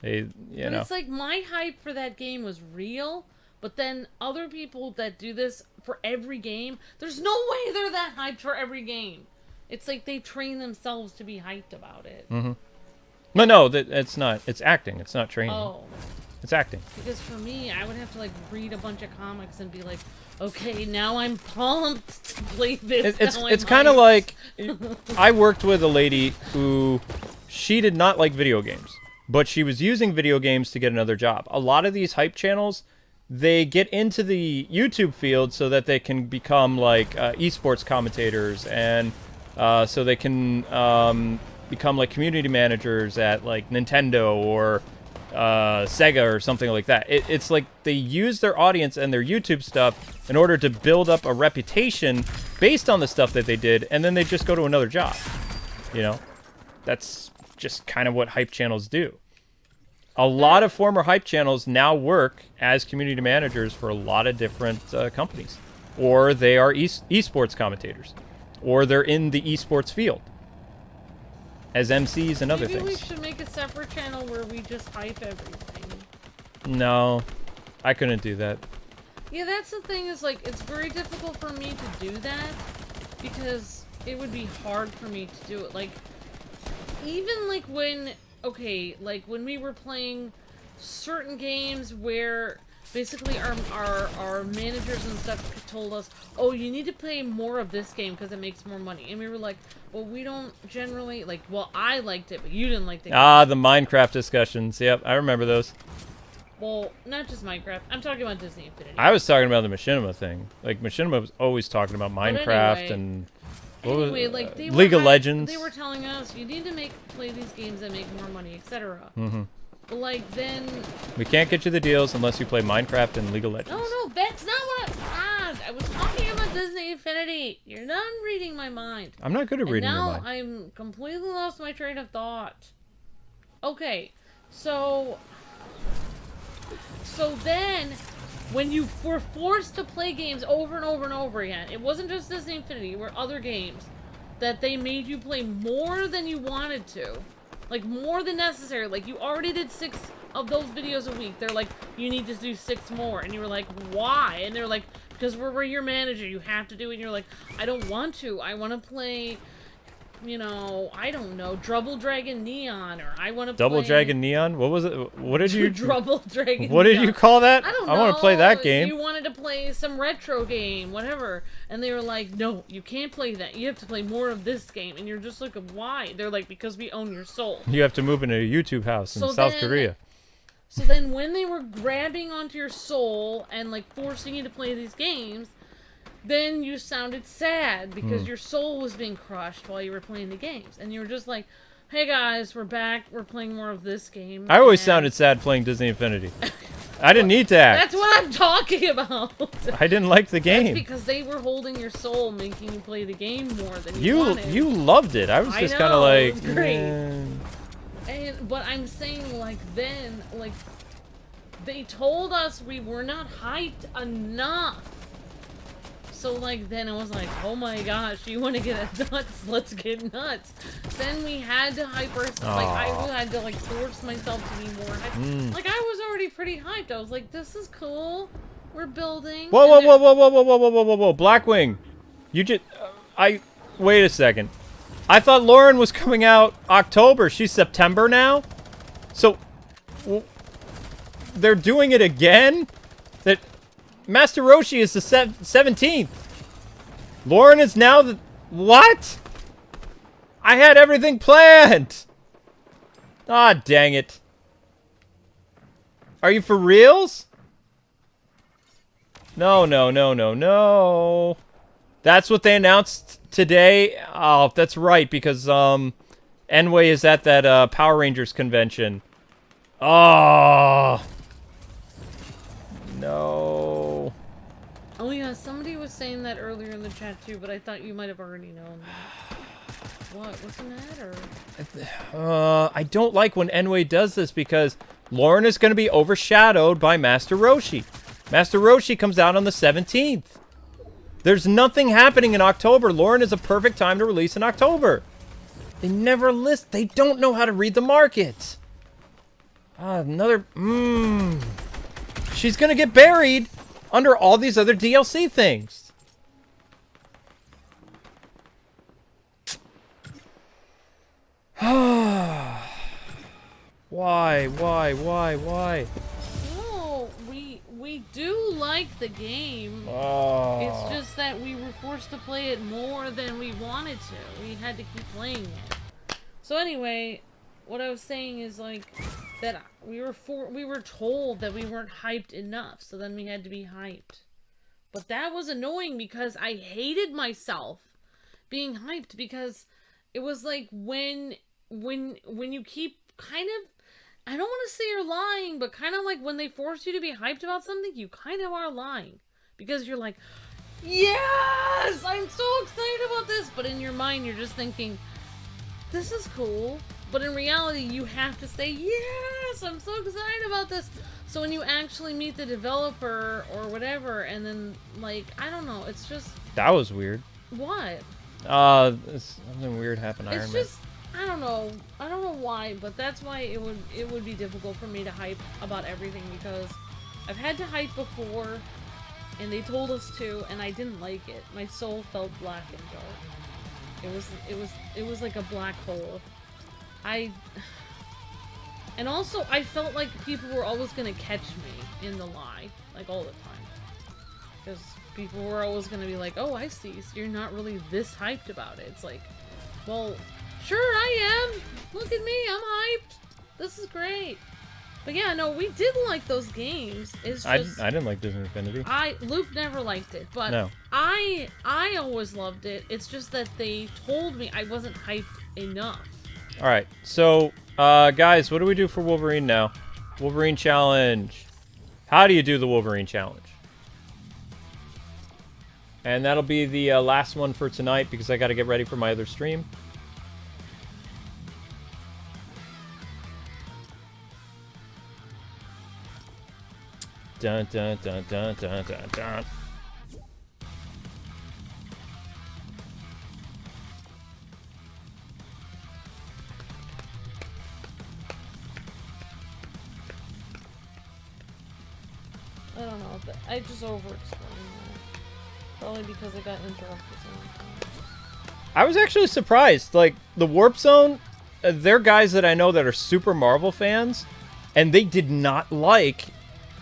A: But
B: it's like my hype for that game was real, but then other people that do this for every game, there's no way they're that hyped for every game. It's like they train themselves to be hyped about it.
A: No, it's not. It's acting. It's not training.
B: Oh.
A: It's acting.
B: Because for me, I would have to, like, read a bunch of comics and be like, okay, now I'm pumped to play this.
A: It's kind of like, I worked with a lady who, she did not like video games, but she was using video games to get another job. A lot of these hype channels, they get into the YouTube field so that they can become, like, esports commentators, and so they can become, like, community managers at, like, Nintendo or Sega or something like that. It's like they use their audience and their YouTube stuff in order to build up a reputation based on the stuff that they did, and then they just go to another job. You know? That's just kind of what hype channels do. A lot of former hype channels now work as community managers for a lot of different companies. Or they are esports commentators. Or they're in the esports field. As MCs and other things.
B: Maybe we should make a separate channel where we just hype everything.
A: No. I couldn't do that.
B: Yeah, that's the thing, is like, it's very difficult for me to do that. Because it would be hard for me to do it. Like, even like when, okay, like when we were playing certain games where basically our managers and stuff told us, oh, you need to play more of this game because it makes more money. And we were like, well, we don't generally, like, well, I liked it, but you didn't like the game.
A: Ah, the Minecraft discussions. Yep, I remember those.
B: Well, not just Minecraft. I'm talking about Disney Infinity.
A: I was talking about the Machinima thing. Like, Machinima was always talking about Minecraft
B: anyway,
A: and...
B: Anyway, like, they
A: League of Legends.
B: They were telling us, you need to play these games that make more money, etc.
A: Mm-hmm.
B: But, like, then...
A: We can't get you the deals unless you play Minecraft and League of Legends.
B: No, that's not what I was talking about Disney Infinity. You're not reading my mind.
A: I'm not good at reading your mind.
B: Now I'm completely lost my train of thought. Okay, so then, when you were forced to play games over and over and over again, it wasn't just Disney Infinity, it were other games that they made you play more than you wanted to. Like, more than necessary. Like, you already did 6 of those videos a week. They're like, you need to do 6 more. And you were like, why? And they're like, because we're your manager, you have to do it. And you're like, I don't want to. I want to play, you know, I don't know, Double Dragon Neon, or I want to
A: Double Dragon Neon? What was it? What did you...
B: Double Dragon
A: What
B: Neon.
A: did you call that?
B: I don't know.
A: I want to play that game.
B: You wanted to play some retro game, whatever. And they were like, no, you can't play that. You have to play more of this game. And you're just like, why? They're like, because we own your soul.
A: You have to move into a YouTube house in South Korea.
B: So then when they were grabbing onto your soul and, like, forcing you to play these games, then you sounded sad because your soul was being crushed while you were playing the games. And you were just like, hey guys, we're back. We're playing more of this game.
A: I always sounded sad playing Disney Infinity. I didn't need to act.
B: That's what I'm talking about.
A: I didn't like the game.
B: That's because they were holding your soul, making you play the game more than you wanted.
A: You loved it. I was just kind of like...
B: It was great. But I'm saying, like, then, like, they told us we were not hyped enough. So, like, then I was like, oh my gosh, you want to get nuts? Let's get nuts. Then we had to hype ourselves. Like, I had to, like, force myself to be more hyped. Like, I was already pretty hyped. I was like, this is cool. We're building.
A: Whoa. Blackwing. You just... Wait a second. I thought Lauren was coming out October. She's September now? So... they're doing it again? That... Master Roshi is the 17th. Lauren is now the... What? I had everything planned. Ah, dang it. Are you for reals? No. That's what they announced today. Oh, that's right, because Enway is at that Power Rangers convention. Oh. No.
B: Oh yeah, somebody was saying that earlier in the chat too, but I thought you might have already known that. What? What's the matter?
A: I don't like when Enway does this because Lauren is going to be overshadowed by Master Roshi. Master Roshi comes out on the 17th. There's nothing happening in October. Lauren is a perfect time to release in October. They never list. They don't know how to read the market. Another... She's going to get buried under all these other DLC things. Why?
B: No, we do like the game.
A: Oh.
B: It's just that we were forced to play it more than we wanted to. We had to keep playing it. So anyway, what I was saying is like that we were told that we weren't hyped enough, so then we had to be hyped. But that was annoying because I hated myself being hyped because it was like when you keep kind of, I don't want to say you're lying, but kind of like when they force you to be hyped about something, you kind of are lying. Because you're like, yes, I'm so excited about this. But in your mind, you're just thinking, this is cool. But in reality, you have to say, yes, I'm so excited about this. So when you actually meet the developer or whatever, and then, like, I don't know, it's just...
A: That was weird.
B: What?
A: Something weird happened to Iron Man.
B: It's just, I don't know why, but that's why it would be difficult for me to hype about everything, because I've had to hype before, and they told us to, and I didn't like it. My soul felt black and dark. It was like a black hole. And also, I felt like people were always gonna catch me in the lie, like all the time. Because people were always gonna be like, oh, I see, so you're not really this hyped about it. It's like, well, sure I am! Look at me, I'm hyped! This is great! But yeah, no, we did like those games. It's just...
A: I didn't like Disney Infinity.
B: Luke never liked it, but
A: no.
B: I always loved it. It's just that they told me I wasn't hyped enough.
A: Alright, so, guys, what do we do for Wolverine now? Wolverine Challenge. How do you do the Wolverine Challenge? And that'll be the last one for tonight, because I gotta get ready for my other stream. Dun dun dun dun dun dun dun.
B: I don't know, but I just over-explained that. Probably because I got interrupted so many times.
A: I was actually surprised. Like, the Warp Zone, they're guys that I know that are super Marvel fans, and they did not like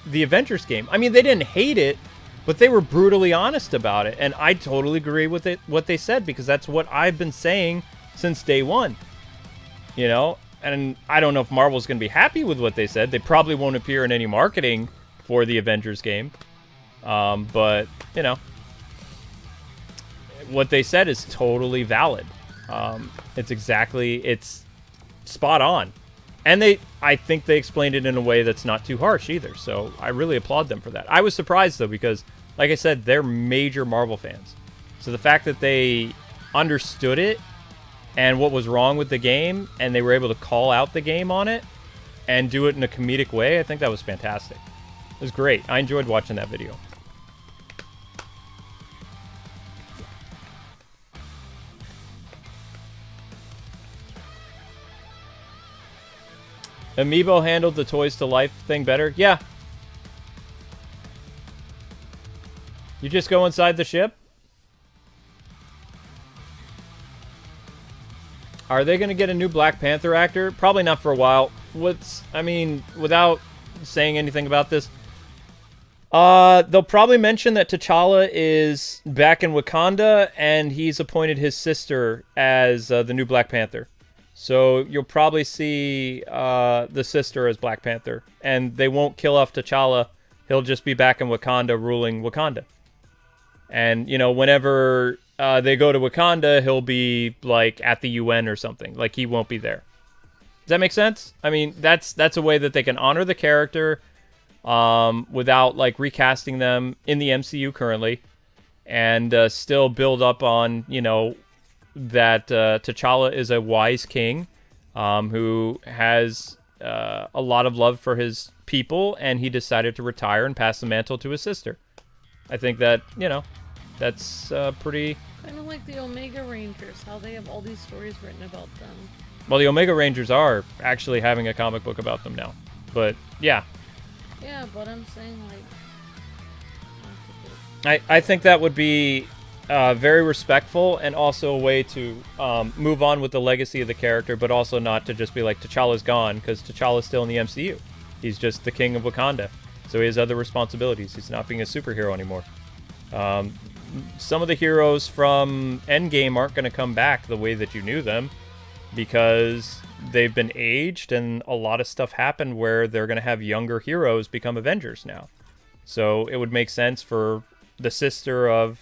A: the Avengers game. I mean, they didn't hate it, but they were brutally honest about it, and I totally agree with it, what they said, because that's what I've been saying since day one. You know? And I don't know if Marvel's going to be happy with what they said. They probably won't appear in any marketing for the Avengers game. But, you know, what they said is totally valid. It's spot on. And I think they explained it in a way that's not too harsh either. So I really applaud them for that. I was surprised, though, because, like I said, they're major Marvel fans. So the fact that they understood it and what was wrong with the game, and they were able to call out the game on it and do it in a comedic way, I think that was fantastic. It was great. I enjoyed watching that video. Amiibo handled the Toys to Life thing better? Yeah. You just go inside the ship? Are they going to get a new Black Panther actor? Probably not for a while. Without saying anything about this, they'll probably mention that T'Challa is back in Wakanda, and he's appointed his sister as the new Black Panther. So you'll probably see the sister as Black Panther, and they won't kill off T'Challa. He'll just be back in Wakanda, ruling Wakanda. And, you know, whenever they go to Wakanda, he'll be, like, at the UN or something. Like, he won't be there. Does that make sense? I mean, that's a way that they can honor the character without, like, recasting them in the MCU currently, and still build up on, you know, that T'Challa is a wise king who has a lot of love for his people, and he decided to retire and pass the mantle to his sister. I think that, you know, that's pretty...
B: Kind of like the Omega Rangers, how they have all these stories written about them.
A: Well, the Omega Rangers are actually having a comic book about them now. But, yeah.
B: Yeah, but I'm saying, like...
A: I think that would be very respectful, and also a way to move on with the legacy of the character, but also not to just be like, T'Challa's gone, because T'Challa's still in the MCU. He's just the king of Wakanda. So he has other responsibilities. He's not being a superhero anymore. Some of the heroes from Endgame aren't going to come back the way that you knew them, because they've been aged, and a lot of stuff happened where they're going to have younger heroes become Avengers now. So it would make sense for the sister of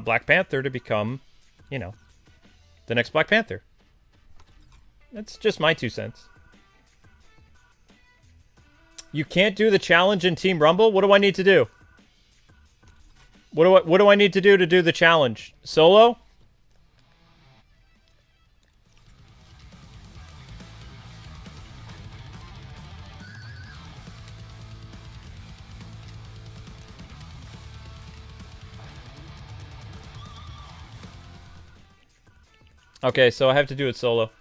A: Black Panther to become, you know, the next Black Panther. That's just my 2 cents. You can't do the challenge in Team Rumble? What do I need to do? What do I need to do the challenge? Solo? Okay, so I have to do it solo.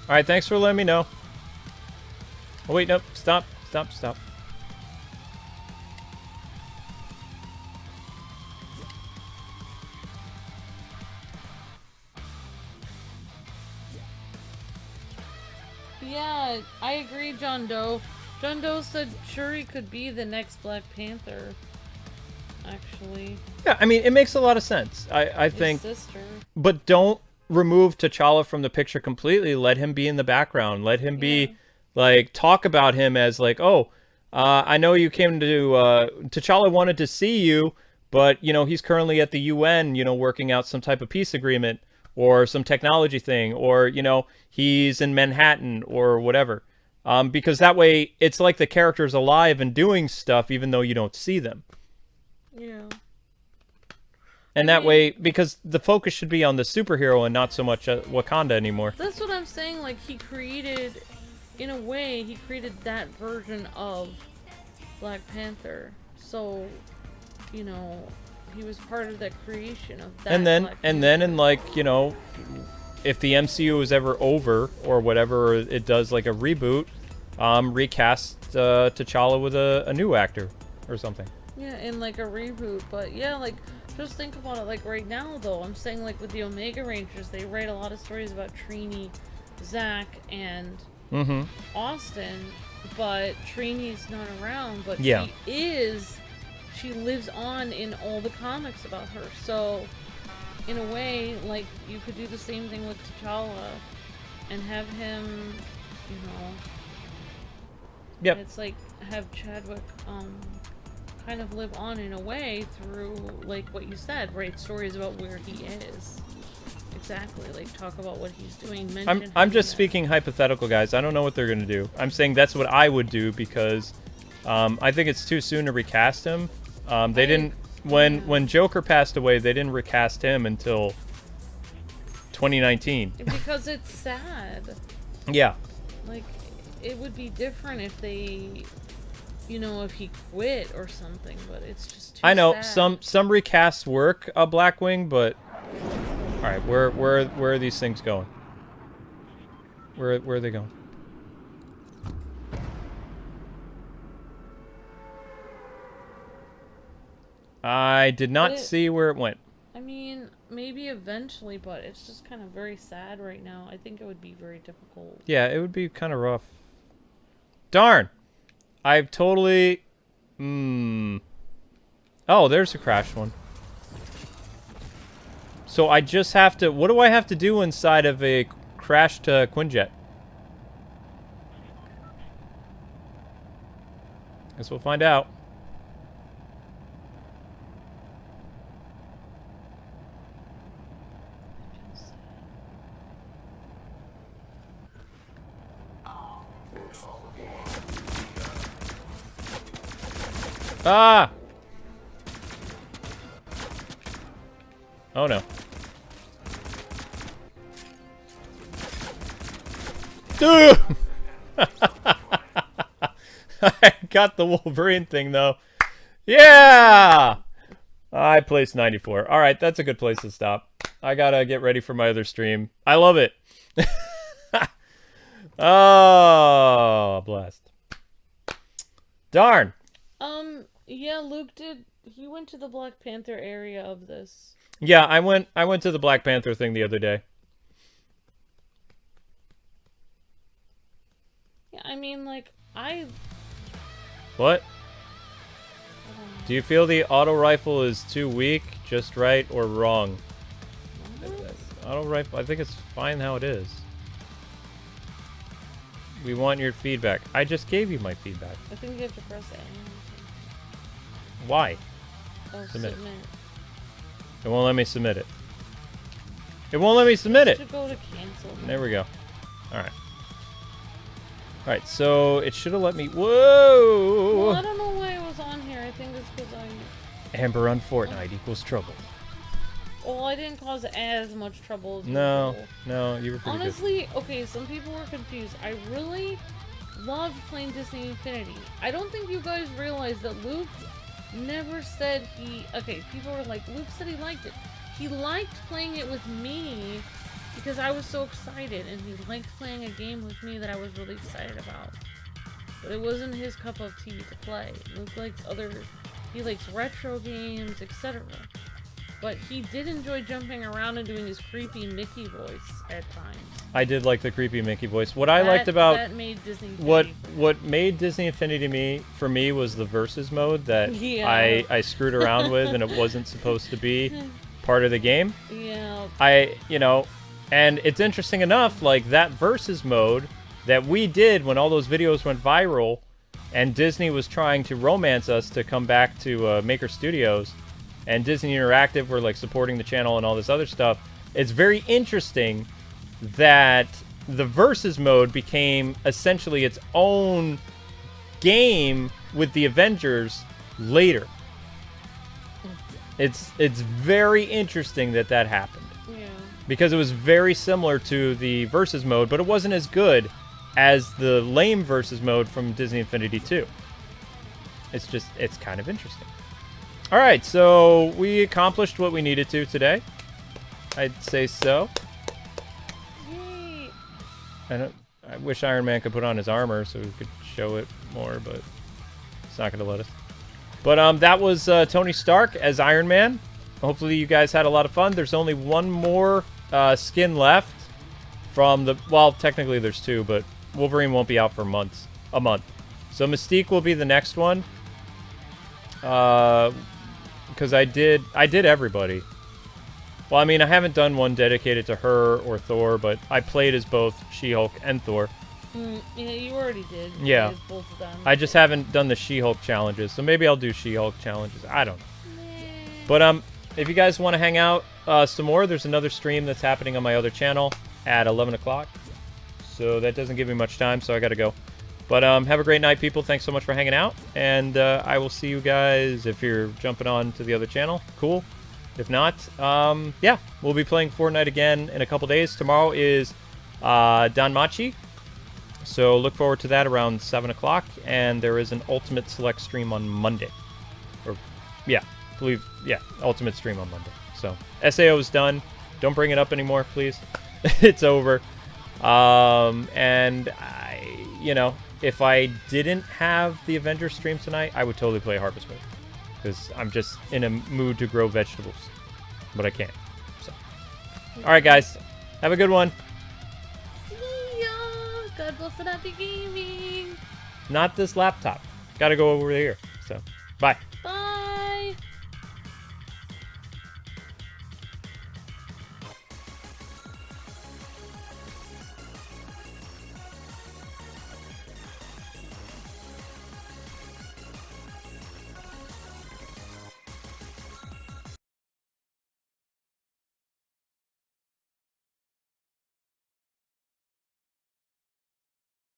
A: Alright, thanks for letting me know. Oh, wait, nope. Stop. Stop, stop.
B: Yeah, I agree, John Doe. John Doe said Shuri could be the next Black Panther. Actually.
A: Yeah, I mean, it makes a lot of sense. I think.
B: Sister.
A: But don't remove T'Challa from the picture completely. Let him be in the background. Let him be, like, talk about him as, like, oh, I know you came to, T'Challa wanted to see you, but, you know, he's currently at the UN, you know, working out some type of peace agreement or some technology thing, or, you know, he's in Manhattan or whatever. Because that way, it's like the character's alive and doing stuff even though you don't see them.
B: Yeah.
A: And that way, because the focus should be on the superhero and not so much Wakanda anymore.
B: That's what I'm saying, like, he created, in a way, he created that version of Black Panther. So, you know, he was part of that creation of that.
A: And then in, like, you know, if the MCU is ever over or whatever, or it does like a reboot, recast T'Challa with a new actor or something.
B: Yeah, in like a reboot, but yeah, like, just think about it, like, right now, though, I'm saying, like, with the Omega Rangers, they write a lot of stories about Trini, Zach, and Austin, but Trini's not around, but she lives on in all the comics about her, so, in a way, like, you could do the same thing with T'Challa, and have him, you know,
A: Yep.
B: it's like, have Chadwick, kind of live on in a way through, like what you said, right? Stories about where he is. Exactly, like talk about what he's doing.
A: I'm just speaking hypothetical, guys. I don't know what they're gonna do. I'm saying that's what I would do because I think it's too soon to recast him. They didn't when Joker passed away. They didn't recast him until 2019.
B: Because it's sad.
A: Yeah.
B: Like, it would be different if they, you know, if he quit or something, but it's just too
A: I know
B: sad.
A: some recasts work a Blackwing, but all right, where are these things going? Where are they going? I did not see where it went.
B: I mean, maybe eventually, but it's just kind of very sad right now. I think it would be very difficult.
A: Yeah, it would be kind of rough. Darn. I've totally... Oh, there's a crashed one. So I just have to... What do I have to do inside of a crashed Quinjet? Guess we'll find out. Ah! Oh no. Dude! I got the Wolverine thing though. Yeah! I placed 94. Alright, that's a good place to stop. I gotta get ready for my other stream. I love it. Oh, blessed. Darn.
B: Yeah, Luke did. He went to the Black Panther area of this.
A: Yeah, I went to the Black Panther thing the other day.
B: Yeah, I mean, like,
A: What? Do you feel the auto rifle is too weak, just right, or wrong? Auto rifle, I think it's fine how it is. We want your feedback. I just gave you my feedback.
B: I think you have to press A.
A: Why?
B: Oh,
A: submit. It won't let me submit it. It won't let me submit it.
B: Go to cancel.
A: There we go. Alright. Alright, so it should have let me... Whoa!
B: Well, I don't know why it was on here. I think it's because
A: Amber on Fortnite equals trouble.
B: Well, I didn't cause as much trouble as
A: No,
B: usual.
A: no, you were pretty
B: Honestly, okay, some people were confused. I really loved playing Disney Infinity. I don't think you guys realize that Luke never said he... Okay, people were like, Luke said he liked it. He liked playing it with me because I was so excited, and he liked playing a game with me that I was really excited about. But it wasn't his cup of tea to play. Luke likes he likes retro games, etc. But he did enjoy jumping around and doing his creepy Mickey voice at times.
A: I did like the creepy Mickey voice. What I liked about
B: that made Disney
A: what made Disney Infinity for me was the versus mode that I screwed around with, and it wasn't supposed to be part of the game.
B: Yeah.
A: And it's interesting enough, like that versus mode that we did when all those videos went viral, and Disney was trying to romance us to come back to Maker Studios, and Disney Interactive were like supporting the channel and all this other stuff. It's very interesting that the versus mode became essentially its own game with the Avengers later. It's very interesting that happened.
B: Yeah.
A: Because it was very similar to the versus mode, but it wasn't as good as the lame versus mode from Disney Infinity 2. It's kind of interesting. All right, so we accomplished what we needed to today. I'd say so.
B: Yay.
A: I wish Iron Man could put on his armor so we could show it more, but it's not going to let us. But that was Tony Stark as Iron Man. Hopefully you guys had a lot of fun. There's only one more skin left from the... Well, technically there's two, but Wolverine won't be out for a month. So Mystique will be the next one. Because I did everybody. Well, I mean, I haven't done one dedicated to her or Thor, but I played as both She-Hulk and Thor.
B: Yeah, you already did.
A: Yeah.
B: Both of them.
A: I just haven't done the She-Hulk challenges, so maybe I'll do She-Hulk challenges. I don't know. But if you guys want to hang out some more, there's another stream that's happening on my other channel at 11 o'clock. So that doesn't give me much time, so I got to go. But have a great night, people. Thanks so much for hanging out. And I will see you guys if you're jumping on to the other channel. Cool. If not, yeah, we'll be playing Fortnite again in a couple days. Tomorrow is Danmachi. So look forward to that around 7 o'clock. And there is an Ultimate Select stream on Monday. Or, yeah, Ultimate stream on Monday. So SAO is done. Don't bring it up anymore, please. It's over. And if I didn't have the Avengers stream tonight, I would totally play Harvest Moon. Because I'm just in a mood to grow vegetables. But I can't. So. Alright, guys. Have a good one.
B: See ya. God bless and happy gaming.
A: Not this laptop. Gotta go over here. So, bye.